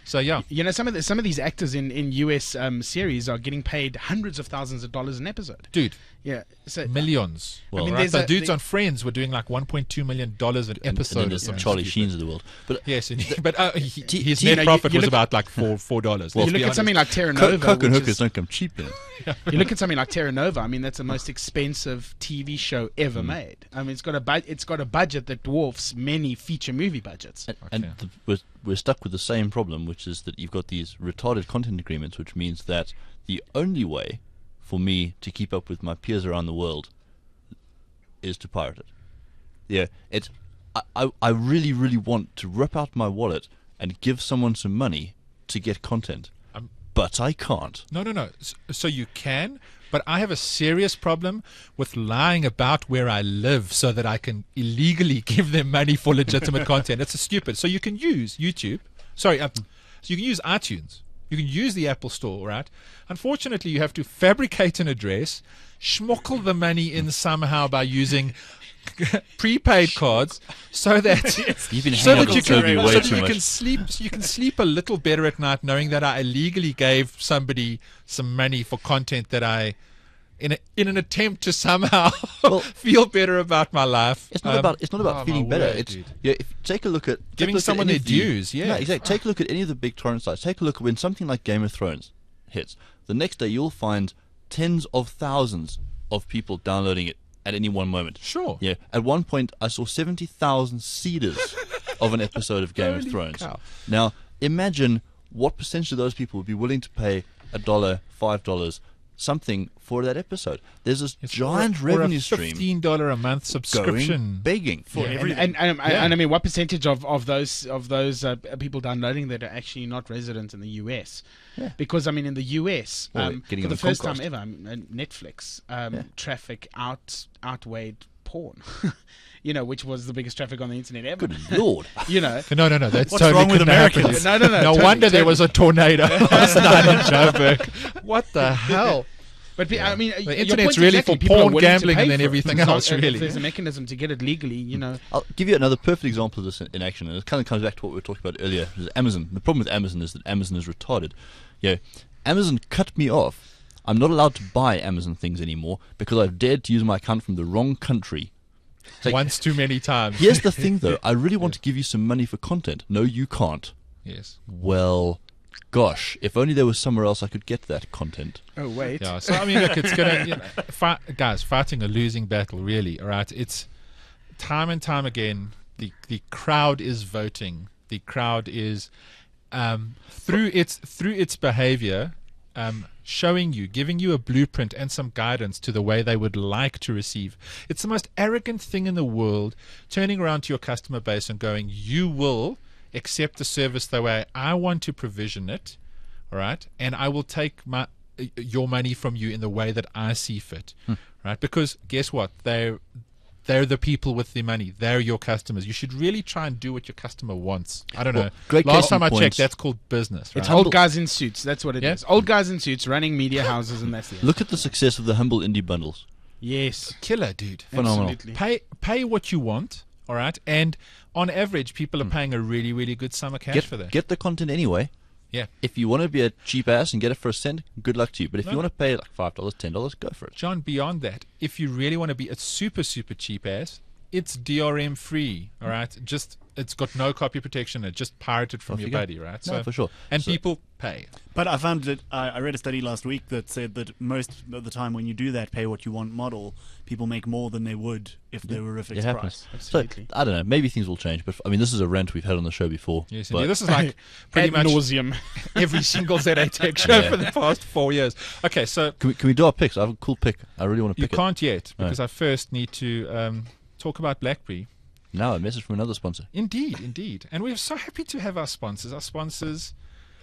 So yeah, some of these actors in US series are getting paid hundreds of thousands of dollars an episode. Dude. Yeah, so millions. Well, the dudes on Friends were doing like $1.2 million an episode. And there's some Charlie Sheens of the world. But yes, his net profit was about like $4. Well, you look at something like Terra Nova. Coke and hookers don't come cheap, You look at something like Terra Nova. I mean, that's the most expensive TV show ever made. I mean, it's got a budget that dwarfs many feature movie budgets. We're stuck with the same problem, which is that you've got these retarded content agreements, which means that the only way for me to keep up with my peers around the world is to pirate it. Yeah, I really, really want to rip out my wallet and give someone some money to get content, but I can't. No. So you can, but I have a serious problem with lying about where I live so that I can illegally give them money for legitimate content. It's stupid. So you can use YouTube. Sorry, so you can use iTunes. You can use the Apple Store, right? Unfortunately, you have to fabricate an address, schmuckle the money in somehow by using prepaid cards, so that you can sleep a little better at night, knowing that I illegally gave somebody some money for content that I, in an attempt to somehow feel better about my life. It's not about feeling better. Take a look at giving someone their dues. Yeah, no, exactly. Take a look at any of the big torrent sites. Take a look at when something like Game of Thrones hits. The next day, you'll find tens of thousands of people downloading it at any one moment. Sure. Yeah. At one point, I saw 70,000 seeders of an episode of Game of Thrones. Cow. Now, imagine what percentage of those people would be willing to pay $1, $5, something for that episode. There's this giant revenue stream. $15 a month subscription begging for everything. And I mean, what percentage of those people downloading that are actually not resident in the US? Yeah. Because I mean, in the US, for the first time ever, Netflix traffic outweighed porn. Which was the biggest traffic on the internet ever. Good Lord. No, that's what's totally wrong with Americans? No. No wonder there was a tornado last night in Joburg. What the hell? But I mean, the your internet's point's really exactly, for people are porn, willing to gambling, pay and then for it. everything So, else, really. If there's a mechanism to get it legally, you know. I'll give you another perfect example of this in action, and it kind of comes back to what we were talking about earlier. Is Amazon. The problem with Amazon is that Amazon is retarded. Amazon cut me off. I'm not allowed to buy Amazon things anymore because I've dared to use my account from the wrong country. Like, Once too many times. here's the thing, though. I really want to give you some money for content. No, you can't. Yes. Well, gosh, if only there was somewhere else I could get that content. Oh wait. Yeah. So I mean, look, it's gonna, guys, fighting a losing battle, really. All right. It's time and time again. The crowd is voting. The crowd is through its behavior. Showing you, giving you a blueprint and some guidance to the way they would like to receive. It's the most arrogant thing in the world, turning around to your customer base and going, you will accept the service the way I want to provision it, all right? And I will take your money from you in the way that I see fit, right? Because guess what? They're the people with the money. They're your customers. You should really try and do what your customer wants. I don't know. Great Last case time in I point. checked, that's called business. Right? It's old guys in suits. That's what it is. Yeah. Old guys in suits running media houses, and that's it. Look at the success of the humble indie bundles. Yes. Killer, dude. Phenomenal. Absolutely. Pay what you want, all right? And on average, people are paying a really, really good sum of cash for that. Get the content anyway. Yeah. If you want to be a cheap ass and get it for a cent, good luck to you. But if you want to pay like $5, $10, go for it. John, beyond that, if you really want to be a super, super cheap ass, it's DRM free, all right? It's got no copy protection. It's just pirated from Off your you go. buddy, right? No, for sure. And So- people pay. But I found that I read a study last week that said that most of the time when you do that pay what you want model, people make more than they would if they were a It fixed happens. price. So, Absolutely. I don't know. Maybe things will change. But I mean, this is a rant we've had on the show before. Yes, but indeed. This is like pretty Ad much nauseum. every single ZA Tech show Yeah. for the past 4 years. Okay, so can we do our picks? I have a cool pick. I really want to you pick can't yet No. because I first need to talk about BlackBerry. it. Now, a message from another sponsor. Indeed. And we're so happy to have our sponsors. Our sponsors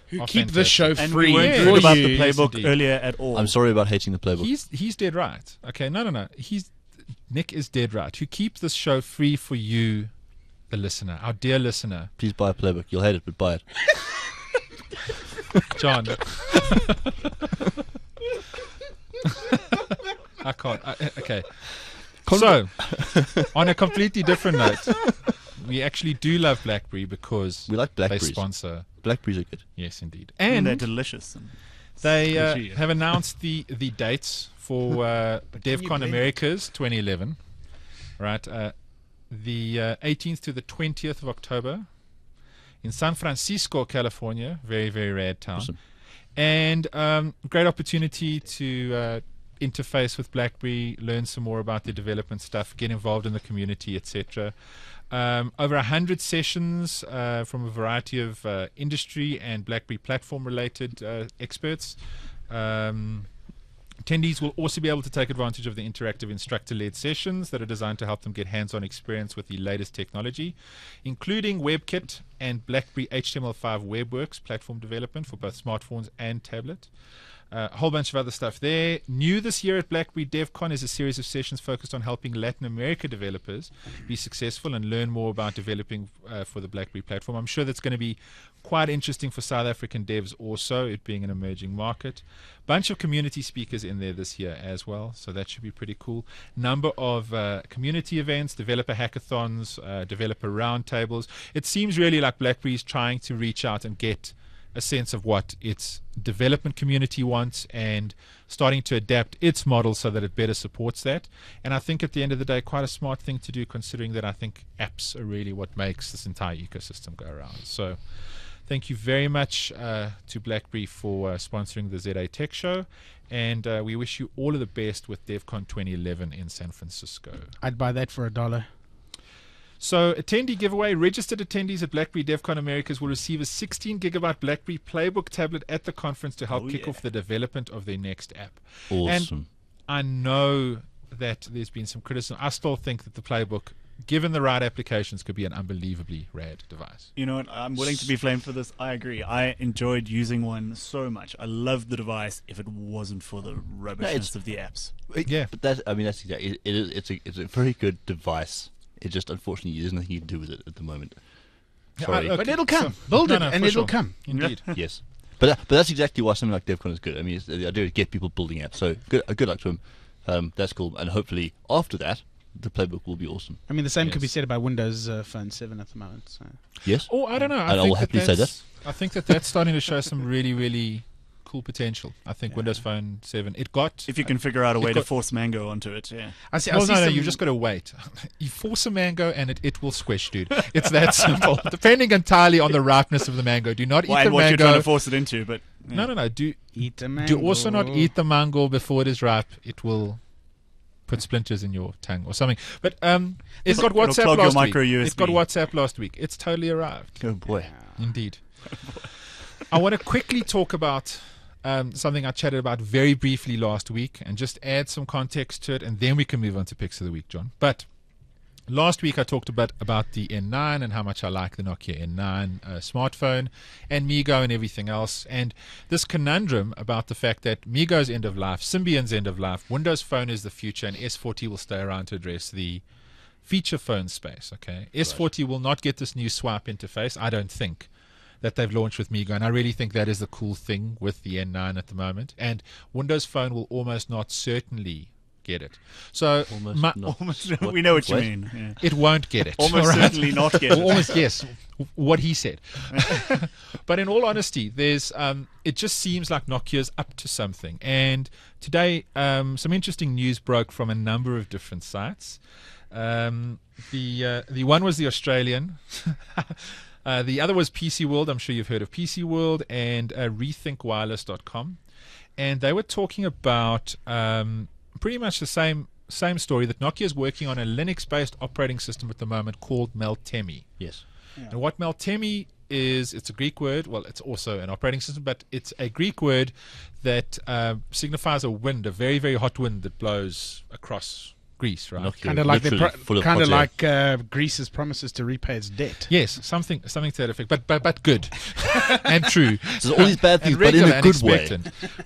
Who are keep the fantastic. show And free we weren't Yeah. rude for about you. the playbook indeed. earlier at all. I'm sorry about hating the playbook. He's dead right. Okay, no. Nick is dead right. Who keeps this show free for you, the listener, our dear listener, Please buy a playbook. You'll hate it, but buy it. John. I can't. Okay. So, on a completely different note, we actually do love BlackBerry because We like they Blackberries. sponsor. Blackberries are good. Yes, indeed. and And they're delicious. And they squishy. have announced the dates for DevCon blend Americas 2011. Right, the 18th to the 20th of October in San Francisco, California. Very, very rad town. Awesome. And great opportunity to interface with BlackBerry, learn some more about the development stuff, get involved in the community, etc. Over 100 sessions from a variety of industry and BlackBerry platform-related experts. Attendees will also be able to take advantage of the interactive instructor-led sessions that are designed to help them get hands-on experience with the latest technology, including WebKit and BlackBerry HTML5 WebWorks platform development for both smartphones and tablet. A whole bunch of other stuff there. New this year at BlackBerry DevCon is a series of sessions focused on helping Latin America developers be successful and learn more about developing for the BlackBerry platform. I'm sure that's going to be quite interesting for South African devs also, it being an emerging market. Bunch of community speakers in there this year as well, so that should be pretty cool. Number of community events, developer hackathons, developer roundtables. It seems really like BlackBerry is trying to reach out and get a sense of what its development community wants and starting to adapt its model so that it better supports that. And I think at the end of the day, quite a smart thing to do, considering that I think apps are really what makes this entire ecosystem go around. So thank you very much to BlackBerry for sponsoring the ZA Tech Show. And we wish you all of the best with DevCon 2011 in San Francisco. I'd buy that for $1. So, attendee giveaway. Registered attendees at BlackBerry DevCon Americas will receive a 16-gigabyte BlackBerry Playbook tablet at the conference to help kick off the development of their next app. Awesome. And I know that there's been some criticism. I still think that the Playbook, given the right applications, could be an unbelievably rad device. You know what? I'm willing to be flamed for this. I agree. I enjoyed using one so much. I loved the device if it wasn't for the rubbishness of the apps. Yeah. But that's exactly it. It's a very good device. It just, unfortunately, there's nothing you can do with it at the moment. Sorry. Okay, But it'll come. so- Build No, it, no, and for it'll sure. come. Indeed. Yes. But that's exactly why something like DevCon is good. I mean, it's the idea is get people building apps. So good luck to them. That's cool. And hopefully after that, the playbook will be awesome. I mean, the same could be said about Windows Phone 7 at the moment. So. Yes. Oh, I don't know. I will happily say that. I think that's starting to show some really, really cool potential. I think Windows Phone 7. It got. If you can figure out a way to force Mango onto it, yeah. No, you've just got to wait. You force a Mango and it will squish, dude. It's that simple. Depending entirely on the ripeness of the mango. Do not eat the mango. What you're trying to force it into, but no. Eat the mango. Do also not eat the mango before it is ripe. It will put splinters in your tongue or something. But it's got WhatsApp last week. It's got WhatsApp last week. It's totally arrived. Oh boy, indeed. I want to quickly talk about something I chatted about very briefly last week and just add some context to it, and then we can move on to picks of the week, John. But last week I talked about the N9 and how much I like the Nokia N9 smartphone and MeeGo and everything else, and this conundrum about the fact that MeeGo's end of life, Symbian's end of life, Windows Phone is the future, and S40 will stay around to address the feature phone space. Okay, S40 will not get this new swipe interface, I don't think, that they've launched with MeeGo, and I really think that is the cool thing with the N9 at the moment. And Windows Phone will almost not certainly get it. So we know what you mean. Yeah. It won't get it. Almost certainly not get it. Almost, yes, what he said. But in all honesty, there's it just seems like Nokia's up to something. And today, some interesting news broke from a number of different sites. The one was the Australian. The other was PC World. I'm sure you've heard of PC World, and rethinkwireless.com. And they were talking about pretty much the same story, that Nokia is working on a Linux-based operating system at the moment called Meltemi. Yes. Yeah. And what Meltemi is, it's a Greek word. Well, it's also an operating system, but it's a Greek word that signifies a wind, a very, very hot wind that blows across Greece, right? Kind of like Greece's promises to repay its debt. Yes, something to that effect, but good and true. So all these bad things, but in a good way,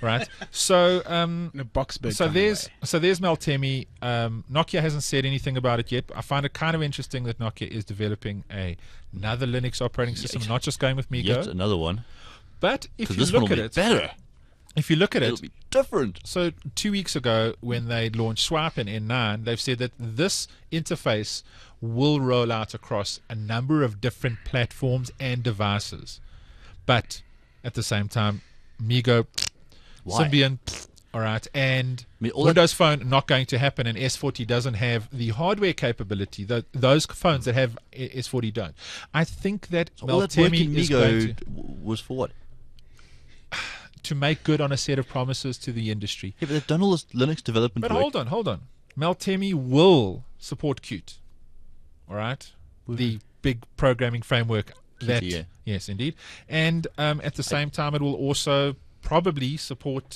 right? So, in a Boxburg. So there's Meltemi. Nokia hasn't said anything about it yet. I find it kind of interesting that Nokia is developing another Linux operating system, not just going with MeeGo. Yet another one. But if you look at it, better. If you look at it'll be different. So 2 weeks ago, when they launched Swipe and N9, they've said that this interface will roll out across a number of different platforms and devices. But at the same time, MeeGo, Symbian, all right, and Windows Phone not going to happen, and S40 doesn't have the hardware capability that those phones that have S40 don't. I think that Meltemi is going to was for what? To make good on a set of promises to the industry. Yeah, but they've done all this Linux development work. But hold on. Meltemi will support Qt. All right? The big programming framework. Qt, yes, indeed. And at the same time, it will also probably support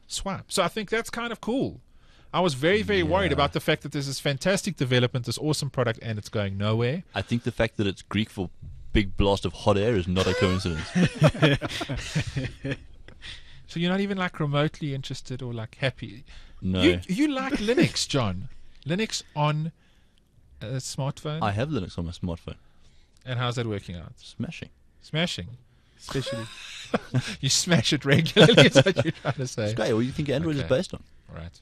Swipe. So I think that's kind of cool. I was very, very worried about the fact that there's this fantastic development, this awesome product, and it's going nowhere. I think the fact that it's Greek for big blast of hot air is not a coincidence. So you're not even like remotely interested or like happy? No. You like Linux, John? Linux on a smartphone? I have Linux on my smartphone. And how's that working out? Smashing. Especially. You smash it regularly, is what you're trying to say. It's great. What do you think Android is based on? Right.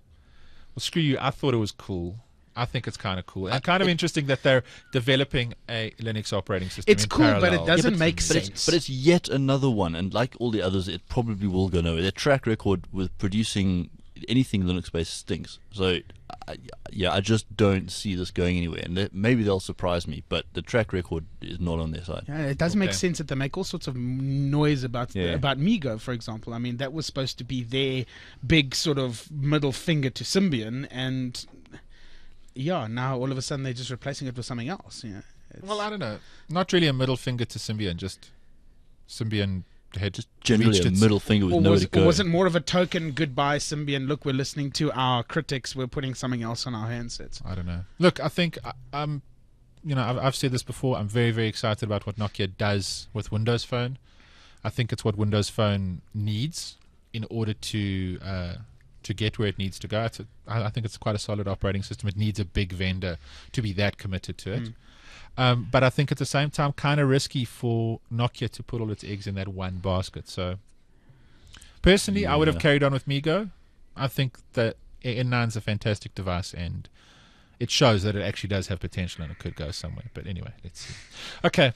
Well, screw you. I thought it was cool. I think it's kind of cool and kind of interesting that they're developing a Linux operating system. It's cool, but it doesn't make sense. But it's yet another one, and like all the others, it probably will go nowhere. Their track record with producing anything Linux-based stinks. So, I just don't see this going anywhere. And maybe they'll surprise me, but the track record is not on their side. Yeah, it does make sense that they make all sorts of noise about MeeGo, for example. I mean, that was supposed to be their big sort of middle finger to Symbian, and now all of a sudden they're just replacing it with something else. Well, I don't know. Not really a middle finger to Symbian, just Symbian had just generally a middle finger with nowhere to go. Or was it more of a token goodbye Symbian? Look, we're listening to our critics. We're putting something else on our handsets. I don't know. Look, I think I've said this before. I'm very, very excited about what Nokia does with Windows Phone. I think it's what Windows Phone needs in order to get where it needs to go. I think it's quite a solid operating system. It needs a big vendor to be that committed to it. But I think at the same time, kind of risky for Nokia to put all its eggs in that one basket. So, personally, I would have carried on with MeeGo. I think that N9 is a fantastic device, and it shows that it actually does have potential and it could go somewhere. But anyway, let's see. Okay,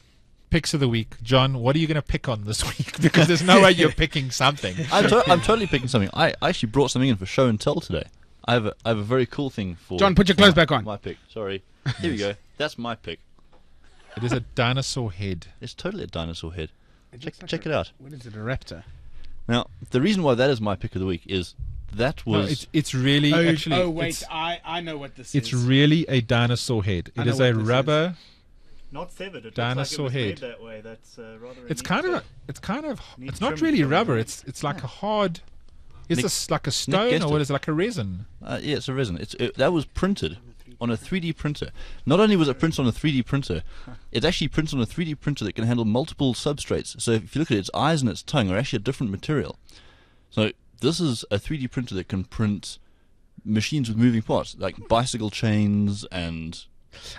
picks of the week. John, what are you going to pick on this week? Because there's no way you're picking something. I'm totally picking something. I actually brought something in for show and tell today. I have a very cool thing for John, put your clothes back on. My pick. Sorry. Here we go. That's my pick. It is a dinosaur head. It's totally a dinosaur head. Check it out. What is it, a raptor? Now, the reason why that is my pick of the week is that was... No, it's really actually... Oh, wait, I know what this is. It's really a dinosaur head. It is a rubber... Not severed. It dinosaur looks like it head. was made that way. That's rather. It's not really rubber. It's like a hard. Is this like a stone or what is it, like a resin? Yeah, it's a resin. That was printed on a 3D printer. Not only was it printed on a 3D printer, it's actually printed on a 3D printer that can handle multiple substrates. So if you look at its eyes and its tongue are actually a different material. So this is a 3D printer that can print machines with moving parts, like bicycle chains and...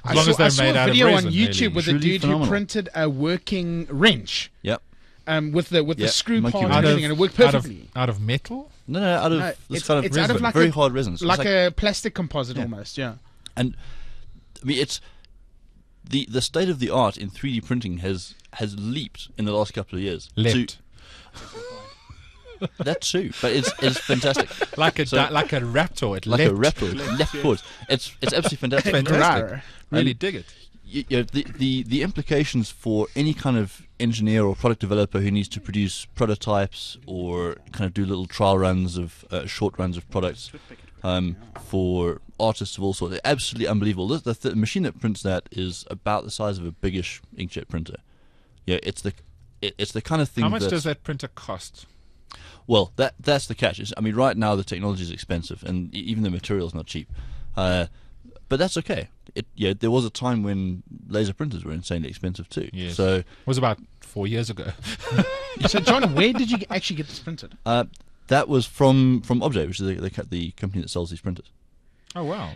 As long as they're made out of resin. I saw a video on YouTube with a Truly dude phenomenal. who printed a working wrench. Yep. With the screw monkey part and wrench. everything, and it worked perfectly. Out of metal? No, out of No, this it's- kind of it's resin, out of like very a- hard resin. So it's Like a plastic composite almost, yeah. And I mean, it's the state of the art in 3D printing has leaped in the last couple of years. Leapt. That too, but it's fantastic. Like a raptor. It Like leapt. a raptor, it leapt forward. It's absolutely fantastic. Fantastic. Rawr. Really dig it. You know, the implications for any kind of engineer or product developer who needs to produce prototypes or kind of do little trial runs of short runs of products for artists of all sorts, they're absolutely unbelievable. The machine that prints that is about the size of a biggish inkjet printer. Yeah, it's the kind of thing. How much does that printer cost? Well, that's the catch. I mean, right now the technology is expensive, and even the material's not cheap. But that's okay. There was a time when laser printers were insanely expensive too. Yes. So it was about 4 years ago. So, John, where did you actually get this printed? that was from Objet, which is the company that sells these printers. Oh, wow.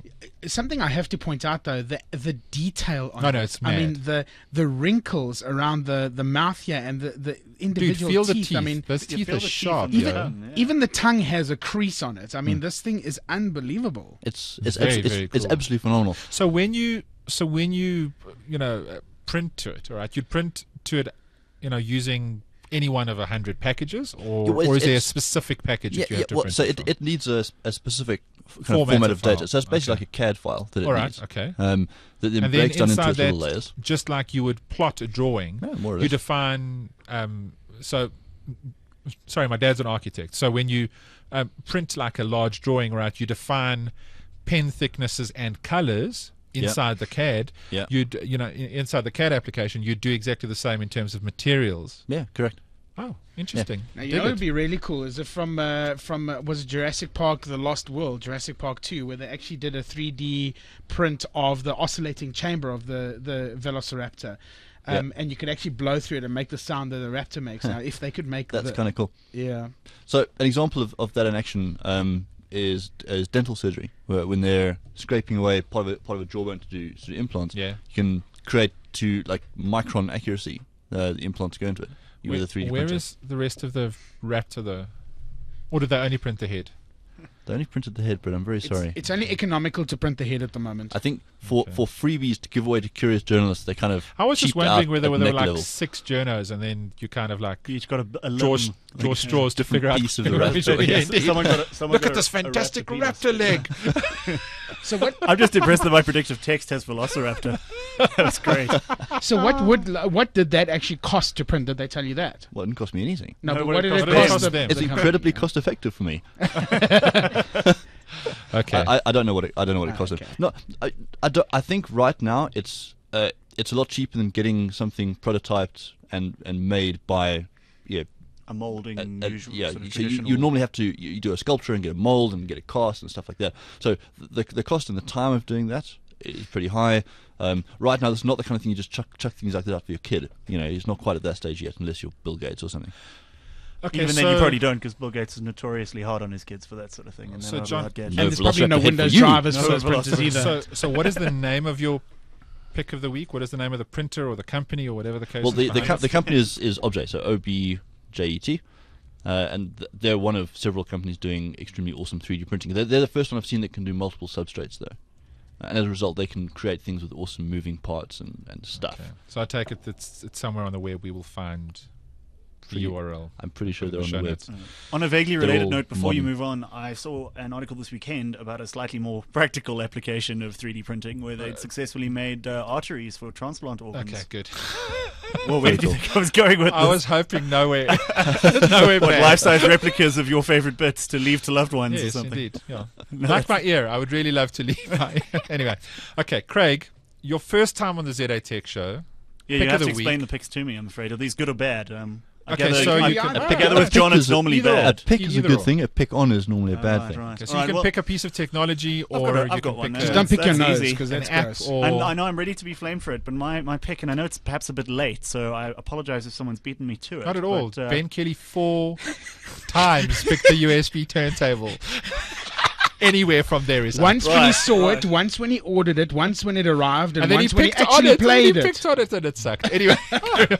Something I have to point out, though, the detail on it. It's I mad. mean, the wrinkles around the mouth here and the individual Dude, feel teeth. the teeth. I mean, those teeth feel are the teeth sharp. on the yo. tongue. even the tongue has a crease on it. I mean, this thing is unbelievable. It's Very, very it's cool. absolutely phenomenal. So when you print to it, all right, you'd print to it, using any one of 100 packages, or, Yeah, well, or is there a it's- specific package that you have to well, print so it from? it needs a specific kind of Format format of of data. file. So it's basically Okay. like a CAD file that it All right, needs. okay. That then And then breaks down into inside its little that, layers. just like you would plot a drawing, Yeah, more or you less. define. Sorry, my dad's an architect. So when you print like a large drawing, right, you define pen thicknesses and colors inside the CAD. Yeah. Inside the CAD application, you'd do exactly the same in terms of materials. Yeah, correct. Oh, interesting. Now, you Dig know what it. would be really cool is if from was it Jurassic Park: The Lost World, Jurassic Park 2, where they actually did a 3D print of the oscillating chamber of the Velociraptor, and you could actually blow through it and make the sound that the raptor makes. Now, if they could make That's kind of cool. yeah, So an example of that in action is dental surgery, where when they're scraping away part of a jawbone to do implants, Yeah. you can create to like micron accuracy the implants go into it with a 3D Where printer. is the rest of the raptor, though? Or did they only print the head? They only printed the head, but I'm very sorry. it's only economical to print the head at the moment. I think for freebies to give away to curious journalists, they kind of I was just cheaped wondering out whether at there were neck like level. 6 journos, and then you kind of like You each got a draw limb, straws to different figure out. piece of the raptor, Yeah, yes. indeed. Someone Look got at this a fantastic penis. raptor leg. So what? I'm just impressed that my predictive text has Velociraptor. That was great. So what did that actually cost to print? Did they tell you that? Well, it didn't cost me anything. No, No, but what what it did it cost cost them. them? It's incredibly cost effective for me. Okay. I don't know what it cost them. okay. No, I think right now it's a lot cheaper than getting something prototyped and made by A moulding, usual, yeah. sort of So you traditional. normally have to you do a sculpture and get a mold and get a cast and stuff like that. So the cost and the time of doing that is pretty high. Right now, it's not the kind of thing you just chuck things like that out for your kid. He's not quite at that stage yet, unless you're Bill Gates or something. Okay, Even so, then, you probably don't, because Bill Gates is notoriously hard on his kids for that sort of thing. And So, John- And there's probably Velociraptor no head for Windows you. drivers No for those printers Velociraptor. either. So what is the name of your pick of the week? What is the name of the printer or the company or whatever the case Well, is? the company is Objet, so OBJET. And they're one of several companies doing extremely awesome 3D printing. They're the first one I've seen that can do multiple substrates, though. And as a result, they can create things with awesome moving parts and stuff. Okay. So I take it that it's somewhere on the web we will find the URL. I'm pretty sure they're on Show the web. notes. On a vaguely They're related all note, before you modern. move on, I saw an article this weekend about a slightly more practical application of 3D printing where they'd successfully made arteries for transplant organs. Okay, good. Well, where did you think I was going with I this? was hoping nowhere, nowhere What, bad. life-size replicas of your favorite bits to leave to loved ones or Yes, something? indeed. Yeah. No, Like my ear, I would really love to leave my ear. Anyway, okay, Craig, your first time on the ZA Tech Show. Yeah, Pick you of have to the explain week. the picks to me, I'm afraid. Are these good or bad? I Okay, gather- so I- you can together with John, it's normally either or. A bad. pick is a Either good or. thing. A pick on is normally a bad Right, thing. right. Okay, so All you right, can well, pick a piece of technology, I've or got you can one. pick Just Don't pick your That's nose easy. because an that's app gross. or I know I'm ready to be flamed for it, but my pick, and I know it's perhaps a bit late, so I apologize if someone's beaten me to it. not at all. but, Ben Kelly 4 times picked the USB turntable. Anywhere from there is up. Once when he Right, saw right. it, once when he ordered it, once when it arrived, and then he once when he picked on actually it, and then played he it. picked on it, and it sucked. Anyway,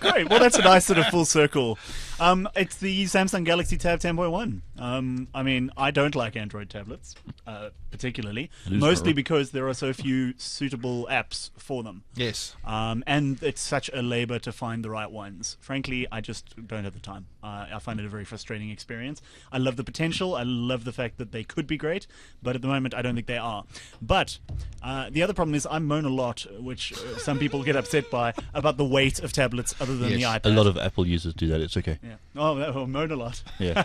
Great. Well, that's a nice sort of full circle. It's the Samsung Galaxy Tab 10.1. I mean, I don't like Android tablets, particularly, Lose mostly power. because there are so few suitable apps for them. yes. And it's such a labor to find the right ones. Frankly, I just don't have the time. I find it a very frustrating experience. I love the potential. I love the fact that they could be great, but at the moment, I don't think they are. But the other problem is I moan a lot, which some people get upset by, about the weight of tablets other than the Yes. iPad. A lot of Apple users do that. It's okay. Yeah. Oh, moan a lot. Yeah.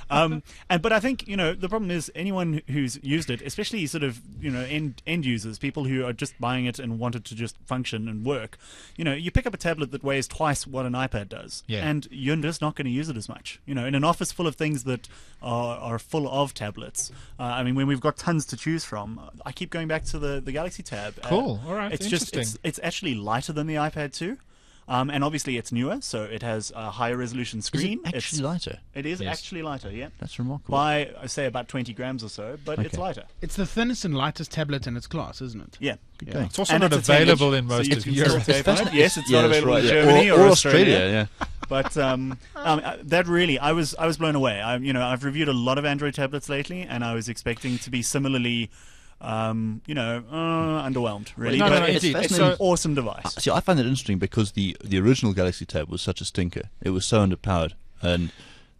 But I think the problem is anyone who's used it, especially sort of end users, people who are just buying it and want it to just function and work. You pick up a tablet that weighs twice what an iPad does, Yeah. and you're just not going to use it as much. In an office full of things that are full of tablets. I mean, when we've got tons to choose from, I keep going back to the Galaxy Tab. Cool. All right. It's Interesting. just it's actually lighter than the iPad too. And obviously it's newer, so it has a higher resolution Is screen. it actually lighter? It is Yes. actually lighter, yeah. That's remarkable. By, I say, about 20 grams or so, but it's Okay. lighter. It's the thinnest and lightest tablet in its class, isn't it? Yeah. Good Yeah. going. It's also And not it's a 10 available inch, in so most you of can Europe. still tape on it. Yes, it's Yeah, not that's available right, in yeah. Germany or or Australia. Yeah. But that really, I was blown away. I've reviewed a lot of Android tablets lately, and I was expecting to be similarly, underwhelmed. Really, No, but no, it's, indeed. it's So- an awesome device. See, I find that interesting because the original Galaxy Tab was such a stinker. It was so underpowered, and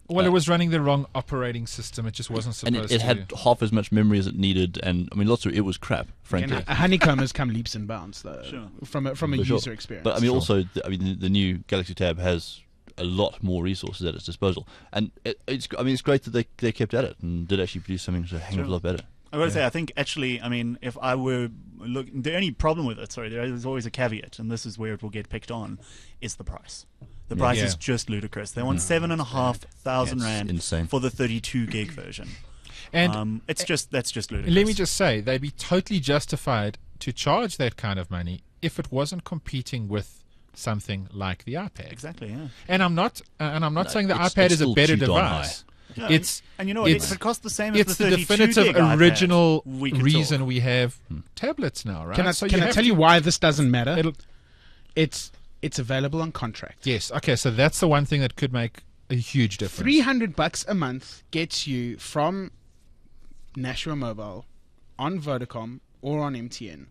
Well, it was running the wrong operating system. It just wasn't and supposed it had to. half as much memory as it needed. And I mean, lots of it was crap, frankly. And a honeycomb has come leaps and bounds, though, Sure. from a For user sure. experience. But I mean, also, the new Galaxy Tab has a lot more resources at its disposal, and it's great that they kept at it and did actually produce something a hang of a lot better. I got to say, I think actually, I mean, if I were the only problem with it, there is always a caveat, and this is where it will get picked on, is the price. The price Yeah. is just ludicrous. They want $7,500 It's rand insane. for the 32 gig version. And that's just ludicrous. let me just say, they'd be totally justified to charge that kind of money if it wasn't competing with something like the iPad. exactly, yeah. And I'm not saying the it's- iPad it's is a still better too darn device. Yeah, It's and you know what? it's- If it costs the same as it's the the 32 definitive gig iPad, original we could reason talk. we have tablets now, right? can I, So can you I have tell to- you why this doesn't matter? It'll- It's available on contract. Yes. Okay. So that's the one thing that could make a huge difference. $300 a month gets you from Nashua Mobile on Vodacom or on MTN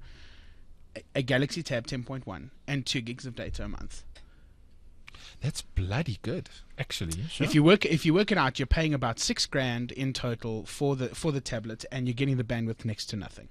a Galaxy Tab 10.1 and 2 gigs of data a month. That's bloody good, actually. If you work it out, you're paying about $6,000 in total for the tablet, and you're getting the bandwidth next to nothing.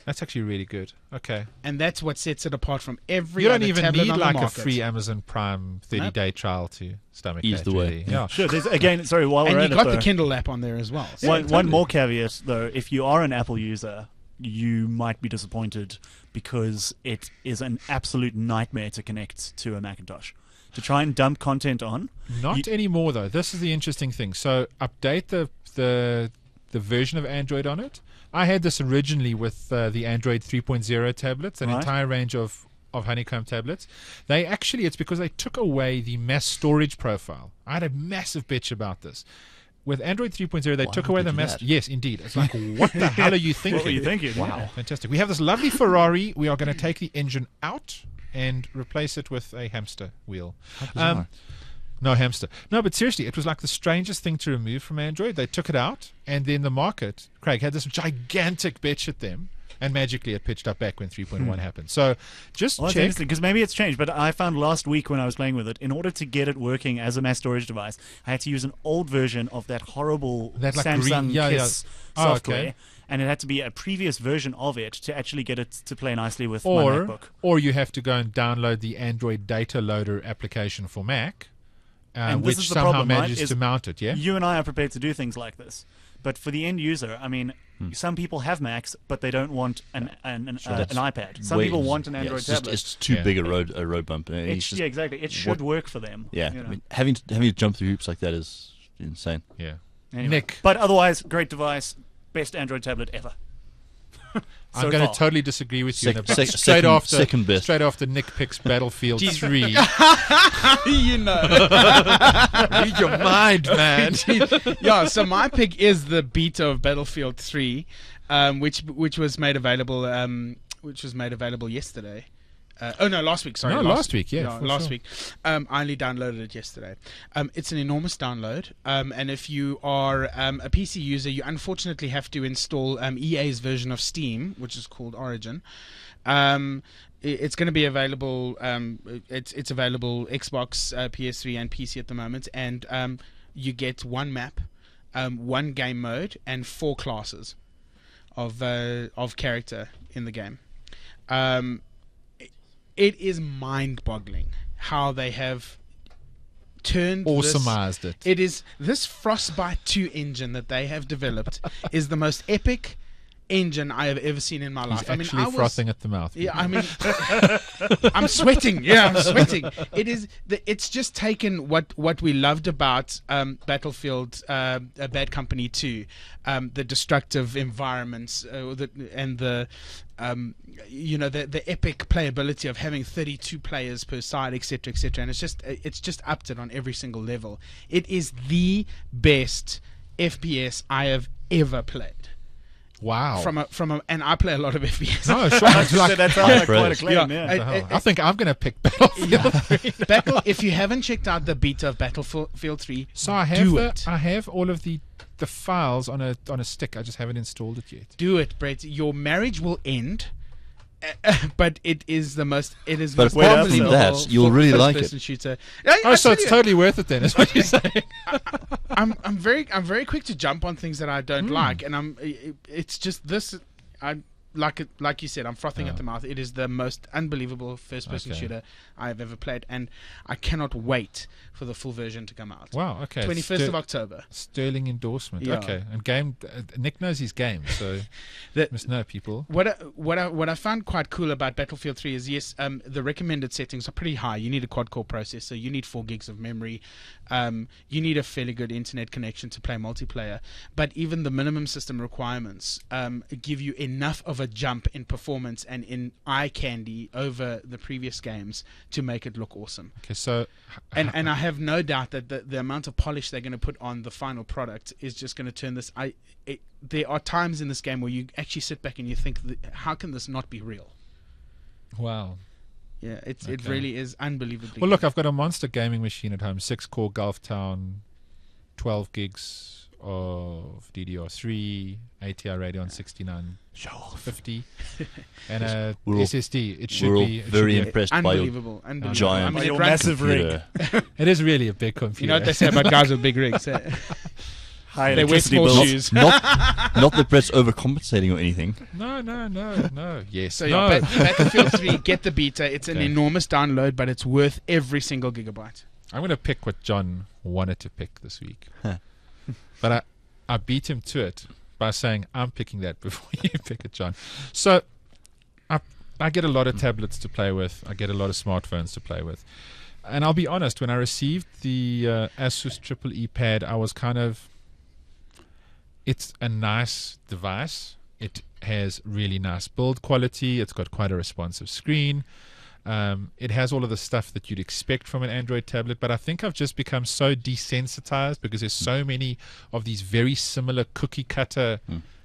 That's actually really good. Okay. And that's what sets it apart from every You don't other even tablet need on like the a market. free Amazon Prime 30-day trial to stomach Ease that, the way. really. Yeah. Sure. There's, again, sorry, while And we're you at it, got the though, Kindle app on there as well. So one more caveat, though. If you are an Apple user, you might be disappointed because it is an absolute nightmare to connect to a Macintosh. To try and dump content on. Not anymore, though. This is the interesting thing. So update the version of Android on it. I had this originally with the Android 3.0 tablets, an Right. entire range of Honeycomb tablets. It's because they took away the mass storage profile. I had a massive bitch about this. with Android 3.0, they Why took would away they the do master. that? Yes, indeed. It's like, what the hell are you thinking? What were you thinking? Wow, Yeah. fantastic. We have this lovely Ferrari. We are going to take the engine out and replace it with a hamster wheel. No hamster. No, but seriously, it was like the strangest thing to remove from Android. They took it out, and then the market, Craig, had this gigantic bitch at them, and magically it pitched up back when 3.1 happened. So just Well, check. because maybe it's changed, but I found last week when I was playing with it, in order to get it working as a mass storage device, I had to use an old version of that horrible That, like, Samsung green- yeah, Kiss yeah. Oh, software, okay. and it had to be a previous version of it to actually get it to play nicely with my Or, MacBook. or you have to go and download the Android Data Loader application for Mac, And this which is the somehow problem, right, manages is to mount it, yeah? You and I are prepared to do things like this. But for the end user, I mean, some people have Macs, but they don't want an iPad. Some people want an Android tablet. It's too big a road bump. Yeah, exactly. It should work for them. Yeah, you know. I mean, having to jump through hoops like that is insane. Yeah. Anyway. Nick. But otherwise, great device. Best Android tablet ever. I'm going to totally disagree with you. Second best. Straight after Nick picks Battlefield 3. You know. Read your mind, man. Yeah, so my pick is the beta of Battlefield 3, which was made available yesterday. Last week. Sorry, No, last week, yeah, for last sure. week. I only downloaded it yesterday. It's an enormous download, and if you are a PC user, you unfortunately have to install EA's version of Steam, which is called Origin. It's going to be available. It's available Xbox, PS3, and PC at the moment, and you get one map, one game mode, and 4 classes of character in the game. It is mind-boggling how they have turned Awesomized it. It is this Frostbite 2 engine that they have developed is the most epic engine I have ever seen in my life. He's actually frothing at the mouth. Yeah, I mean, I'm sweating. Yeah, I'm sweating. It's just taken what we loved about Battlefield, Bad Company 2, the destructive environments, and the epic playability of having 32 players per side, etc., etc. And it's just upped it on every single level. It is the best FPS I have ever played. Wow. And I play a lot of FPS. No, sure. That's quite a claim, yeah. I think I'm going to pick Battlefield 3. If you haven't checked out the beta of Battlefield 3, So I have all of the files on a stick. I just haven't installed it yet. do it, Brett. Your marriage will end. But it is the most. It is. But most apart from unbelievable that, you'll really like it. first-person shooter. So it's totally worth it then, is what you're saying. I'm very quick to jump on things that I don't like, and it's just this. Like you said, I'm frothing at the mouth. It is the most unbelievable first-person shooter I have ever played, and I cannot wait for the full version to come out. Wow. Okay. 21st of October. Sterling endorsement. Yeah. Okay. And Nick knows his game, so must know people. What I found quite cool about Battlefield 3 is yes, the recommended settings are pretty high. You need a quad-core processor. You need 4 gigs of memory. You need a fairly good internet connection to play multiplayer. But even the minimum system requirements give you enough of a jump in performance and in eye candy over the previous games to make it look awesome. Okay. So. And I have no doubt that the amount of polish they're going to put on the final product is just going to turn this. There are times in this game where you actually sit back and you think, how can this not be real? Wow. Yeah, it really is unbelievably. Well, look, I've got a monster gaming machine at home, 6-core Gulftown, 12 gigs of DDR3, ATI Radeon 6950, and a SSD. It should be very impressed by your unbelievable. giant, I mean, your massive rig. It is really a big computer. You know what they say about guys with big rigs? High They wear electricity small bills. shoes. not that Brett's overcompensating or anything. No. Yes. So no. yeah, Battlefield 3, get the beta. It's an enormous download, but it's worth every single gigabyte. I'm going to pick what John wanted to pick this week. But I beat him to it by saying, I'm picking that before you pick it, John. So I get a lot of tablets to play with. I get a lot of smartphones to play with. And I'll be honest, when I received the Asus EEE pad, I was kind of... It's a nice device. It has really nice build quality. It's got quite a responsive screen. It has all of the stuff that you'd expect from an Android tablet, but I think I've just become so desensitized because there's so many of these very similar cookie cutter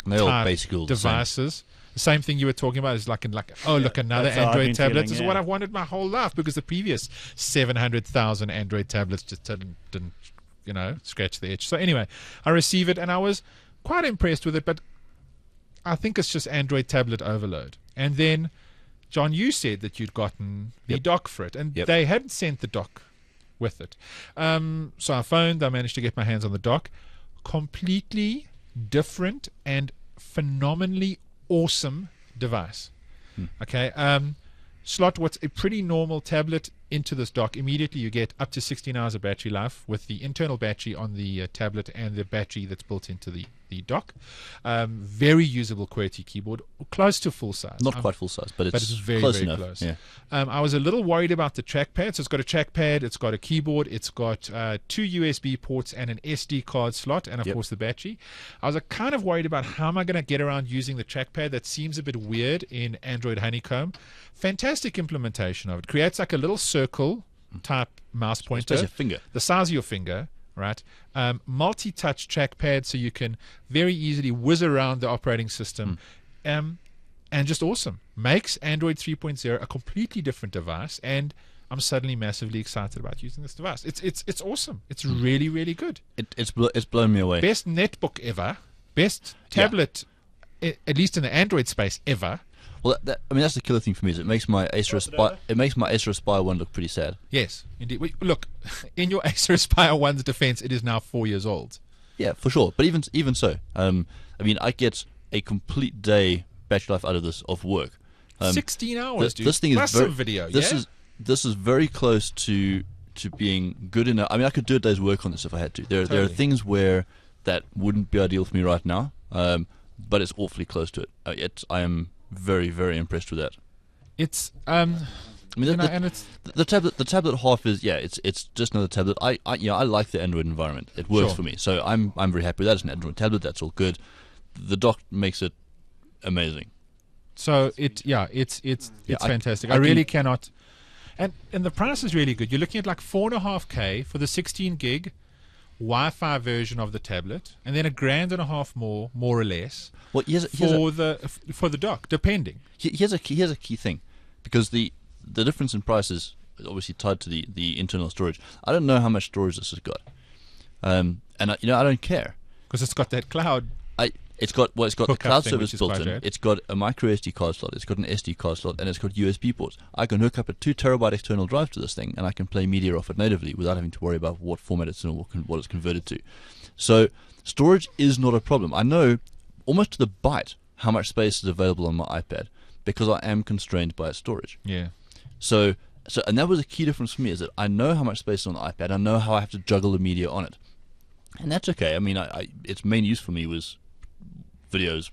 type devices. The same thing you were talking about is look, another Android tablet. This is what I've wanted my whole life, because the previous 700,000 Android tablets just didn't scratch the itch. So anyway, I receive it and I was quite impressed with it, but I think it's just Android tablet overload. And then, John, you said that you'd gotten the dock for it, and they hadn't sent the dock with it. So I managed to get my hands on the dock. Completely different and phenomenally awesome device. Okay. Slot what's a pretty normal tablet into this dock. Immediately you get up to 16 hours of battery life with the internal battery on the tablet and the battery that's built into the dock. Very usable QWERTY keyboard, close to full size. Not quite full size, but it's very, close very enough. close. Yeah. I was a little worried about the trackpad. So it's got a trackpad, it's got a keyboard, it's got 2 USB ports and an SD card slot, and of course the battery. I was kind of worried about how am I going to get around using the trackpad. That seems a bit weird in Android Honeycomb. Fantastic implementation of it. Creates like a little circle type mouse pointer, your finger, the size of your finger, right? Multi-touch trackpad, so you can very easily whiz around the operating system, and just awesome. Makes Android 3.0 a completely different device, and I'm suddenly massively excited about using this device. It's awesome. It's really, really good. It's blown me away. Best netbook ever. Best tablet, at least in the Android space, ever. Well, that's the killer thing for me. Is it makes my Acer Aspire 1 look pretty sad. Yes, indeed. Look, in your Acer Aspire 1's defense, it is now 4 years old. Yeah, for sure. But even so, I get a complete day battery life out of this of work. 16 hours, dude. This thing is some video. This is very close to being good enough. I could do a day's work on this if I had to. There are things where that wouldn't be ideal for me right now, but it's awfully close to it. I am very, very impressed with that. It's the tablet half is it's just another tablet. I like the Android environment. It works for me, so I'm very happy with that. It's an Android tablet. That's all good. The dock makes it amazing. So it's fantastic. I really cannot, and the price is really good. You're looking at like 4.5K for the 16 gig Wi-Fi version of the tablet, and then $1,500 more or less. Well, for the dock, depending. Here's a key thing, because the difference in price is obviously tied to the internal storage. I don't know how much storage this has got, and I don't care, because it's got that cloud. It's got the cloud service built in. Great. It's got a micro SD card slot. It's got an SD card slot, and it's got USB ports. I can hook up a 2 terabyte external drive to this thing, and I can play media off it natively without having to worry about what format it's in or what it's converted to. So storage is not a problem. I know almost to the byte how much space is available on my iPad because I am constrained by its storage. Yeah. So and that was a key difference for me, is that I know how much space is on the iPad. I know how I have to juggle the media on it, and that's okay. Its main use for me was videos,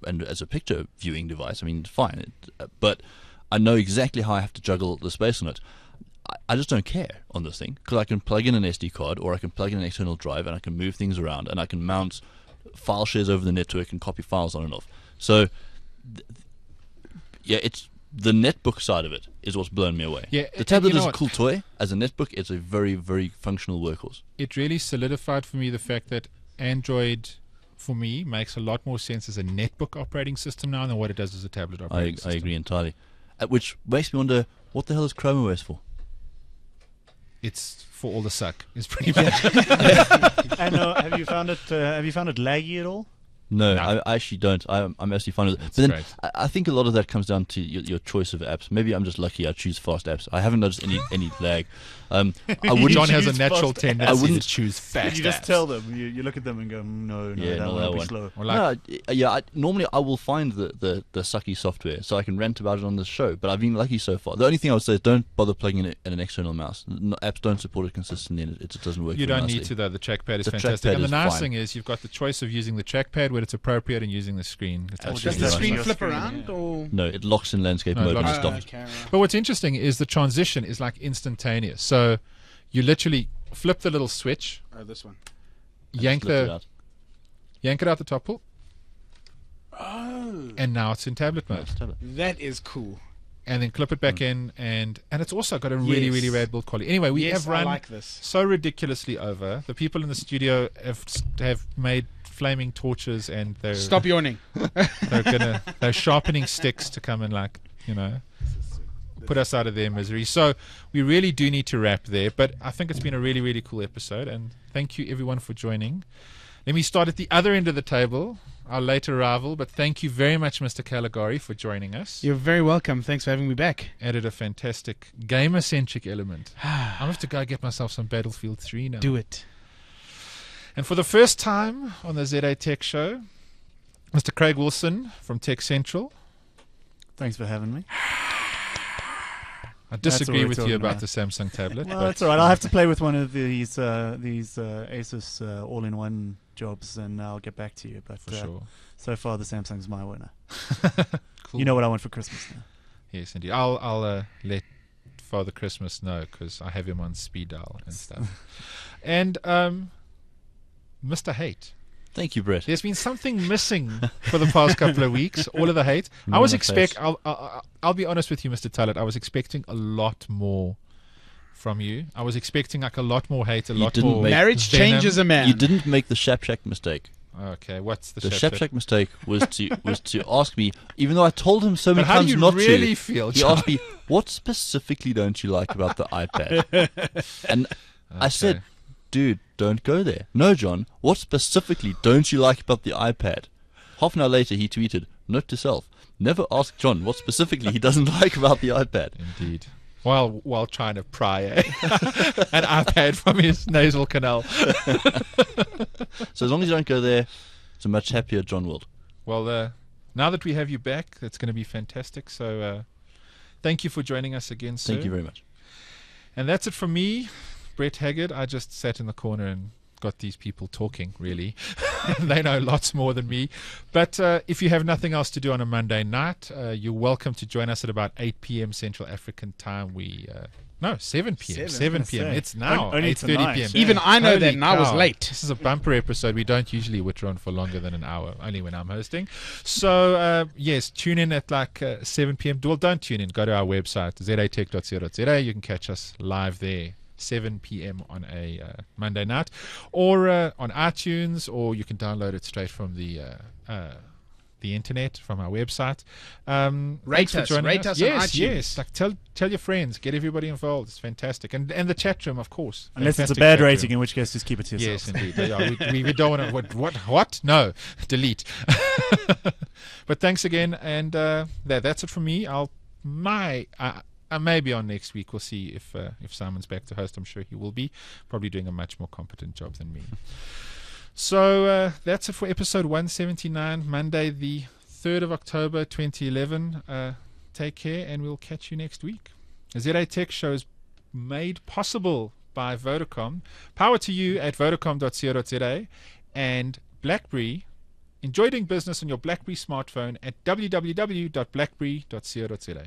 and as a picture viewing device. Fine, but I know exactly how I have to juggle the space on it. I just don't care on this thing, because I can plug in an SD card or I can plug in an external drive, and I can move things around, and I can mount file shares over the network and copy files on and off. So it's the netbook side of it is what's blown me away. The tablet is a cool toy. As a netbook, it's a very, very functional workhorse. It really solidified for me the fact that Android, for me, makes a lot more sense as a netbook operating system now than what it does as a tablet operating system. I agree entirely. Which makes me wonder, what the hell is Chrome OS for? It's for all the suck. It's pretty much. And have you found it laggy at all? No, I actually don't. I'm actually fine with it. But then I think a lot of that comes down to your choice of apps. Maybe I'm just lucky I choose fast apps. I haven't noticed any lag. John has a natural tendency to choose fast apps. You just tell them. You look at them and go, no, that will be slow. Normally I will find the sucky software so I can rant about it on this show, but I've been lucky so far. The only thing I would say is don't bother plugging in an external mouse. Apps don't support it consistently, and it doesn't work. You don't need to, though. The trackpad is fantastic. And the nice thing is you've got the choice of using the trackpad when it's appropriate and using the screen. Does the screen flip around? Or? No, it locks in landscape mode and stops. Okay, right. But what's interesting is the transition is like instantaneous. So you literally flip the little switch. Oh, this one. Yank it out the top pull. Oh. And now it's in tablet mode. That is cool. and then clip it back in, and it's also got a really, really rad build quality. Anyway, we have run so ridiculously over. The people in the studio have made flaming torches, and they're stop yawning. They're sharpening sticks to come and put us out of their misery. So we really do need to wrap there, but I think it's been a really, really cool episode, and thank you everyone for joining. Let me start at the other end of the table, our late arrival, but thank you very much, Mr. Caligari, for joining us. You're very welcome. Thanks for having me back. Added a fantastic gamer-centric element. I'm going to have to go get myself some Battlefield 3 now. Do it. And for the first time on the ZA Tech Show, Mr. Craig Wilson from Tech Central. Thanks for having me. I disagree with you about the Samsung tablet. Well, that's all right. I'll have to play with one of these Asus all-in-one jobs, and I'll get back to you. But for sure. So far, the Samsung's my winner. Cool. You know what I want for Christmas now. Yes, indeed. I'll let Father Christmas know, because I have him on speed dial and stuff. And Mr. Hate. Thank you, Brett. There's been something missing for the past couple of weeks. All of the hate. I'll be honest with you, Mr. Tullett. I was expecting a lot more from you. I was expecting a lot more hate, more. Marriage changes a man. You didn't make the Shapshack mistake. Okay, what's the Shapshack mistake? Was to ask me, even though I told him so many times not to. How do you really feel? He asked me, "What specifically don't you like about the iPad?" And I said, "Dude, don't go there." "No, John, what specifically don't you like about the iPad?" Half an hour later, he tweeted, "Note to self, never ask John what specifically he doesn't like about the iPad." Indeed. While trying to pry an iPad from his nasal canal. So as long as you don't go there, it's a much happier John Wild. Well, now that we have you back, that's going to be fantastic. So thank you for joining us again, sir. Thank you very much. And that's it from me, Brett Haggard. I just sat in the corner and got these people talking, really. They know lots more than me. But if you have nothing else to do on a Monday night, you're welcome to join us at about 8 p.m. Central African time. 7 p.m. 7 p.m. It's now 8:30 p.m. Even I know that, and I was late. This is a bumper episode. We don't usually witter on for longer than an hour, only when I'm hosting. So, yes, tune in at 7 p.m. Well, don't tune in. Go to our website, zatech.co.za. You can catch us live there. 7 p.m. on a Monday night, or on iTunes, or you can download it straight from the internet from our website. Rate us on iTunes. Yes. Tell your friends, get everybody involved. It's fantastic, and the chat room, of course. Unless it's a bad rating, in which case just keep it to yourself. Yes, indeed. We don't want to. What? No, delete. But thanks again, and that's it from me. I may be on next week. We'll see if Simon's back to host. I'm sure he will be. Probably doing a much more competent job than me. So that's it for episode 179, Monday the 3rd of October 2011. Take care, and we'll catch you next week. The ZA Tech Show is made possible by Vodacom. Power to you at vodacom.co.za, and BlackBerry. Enjoy doing business on your BlackBerry smartphone at www.blackberry.co.za.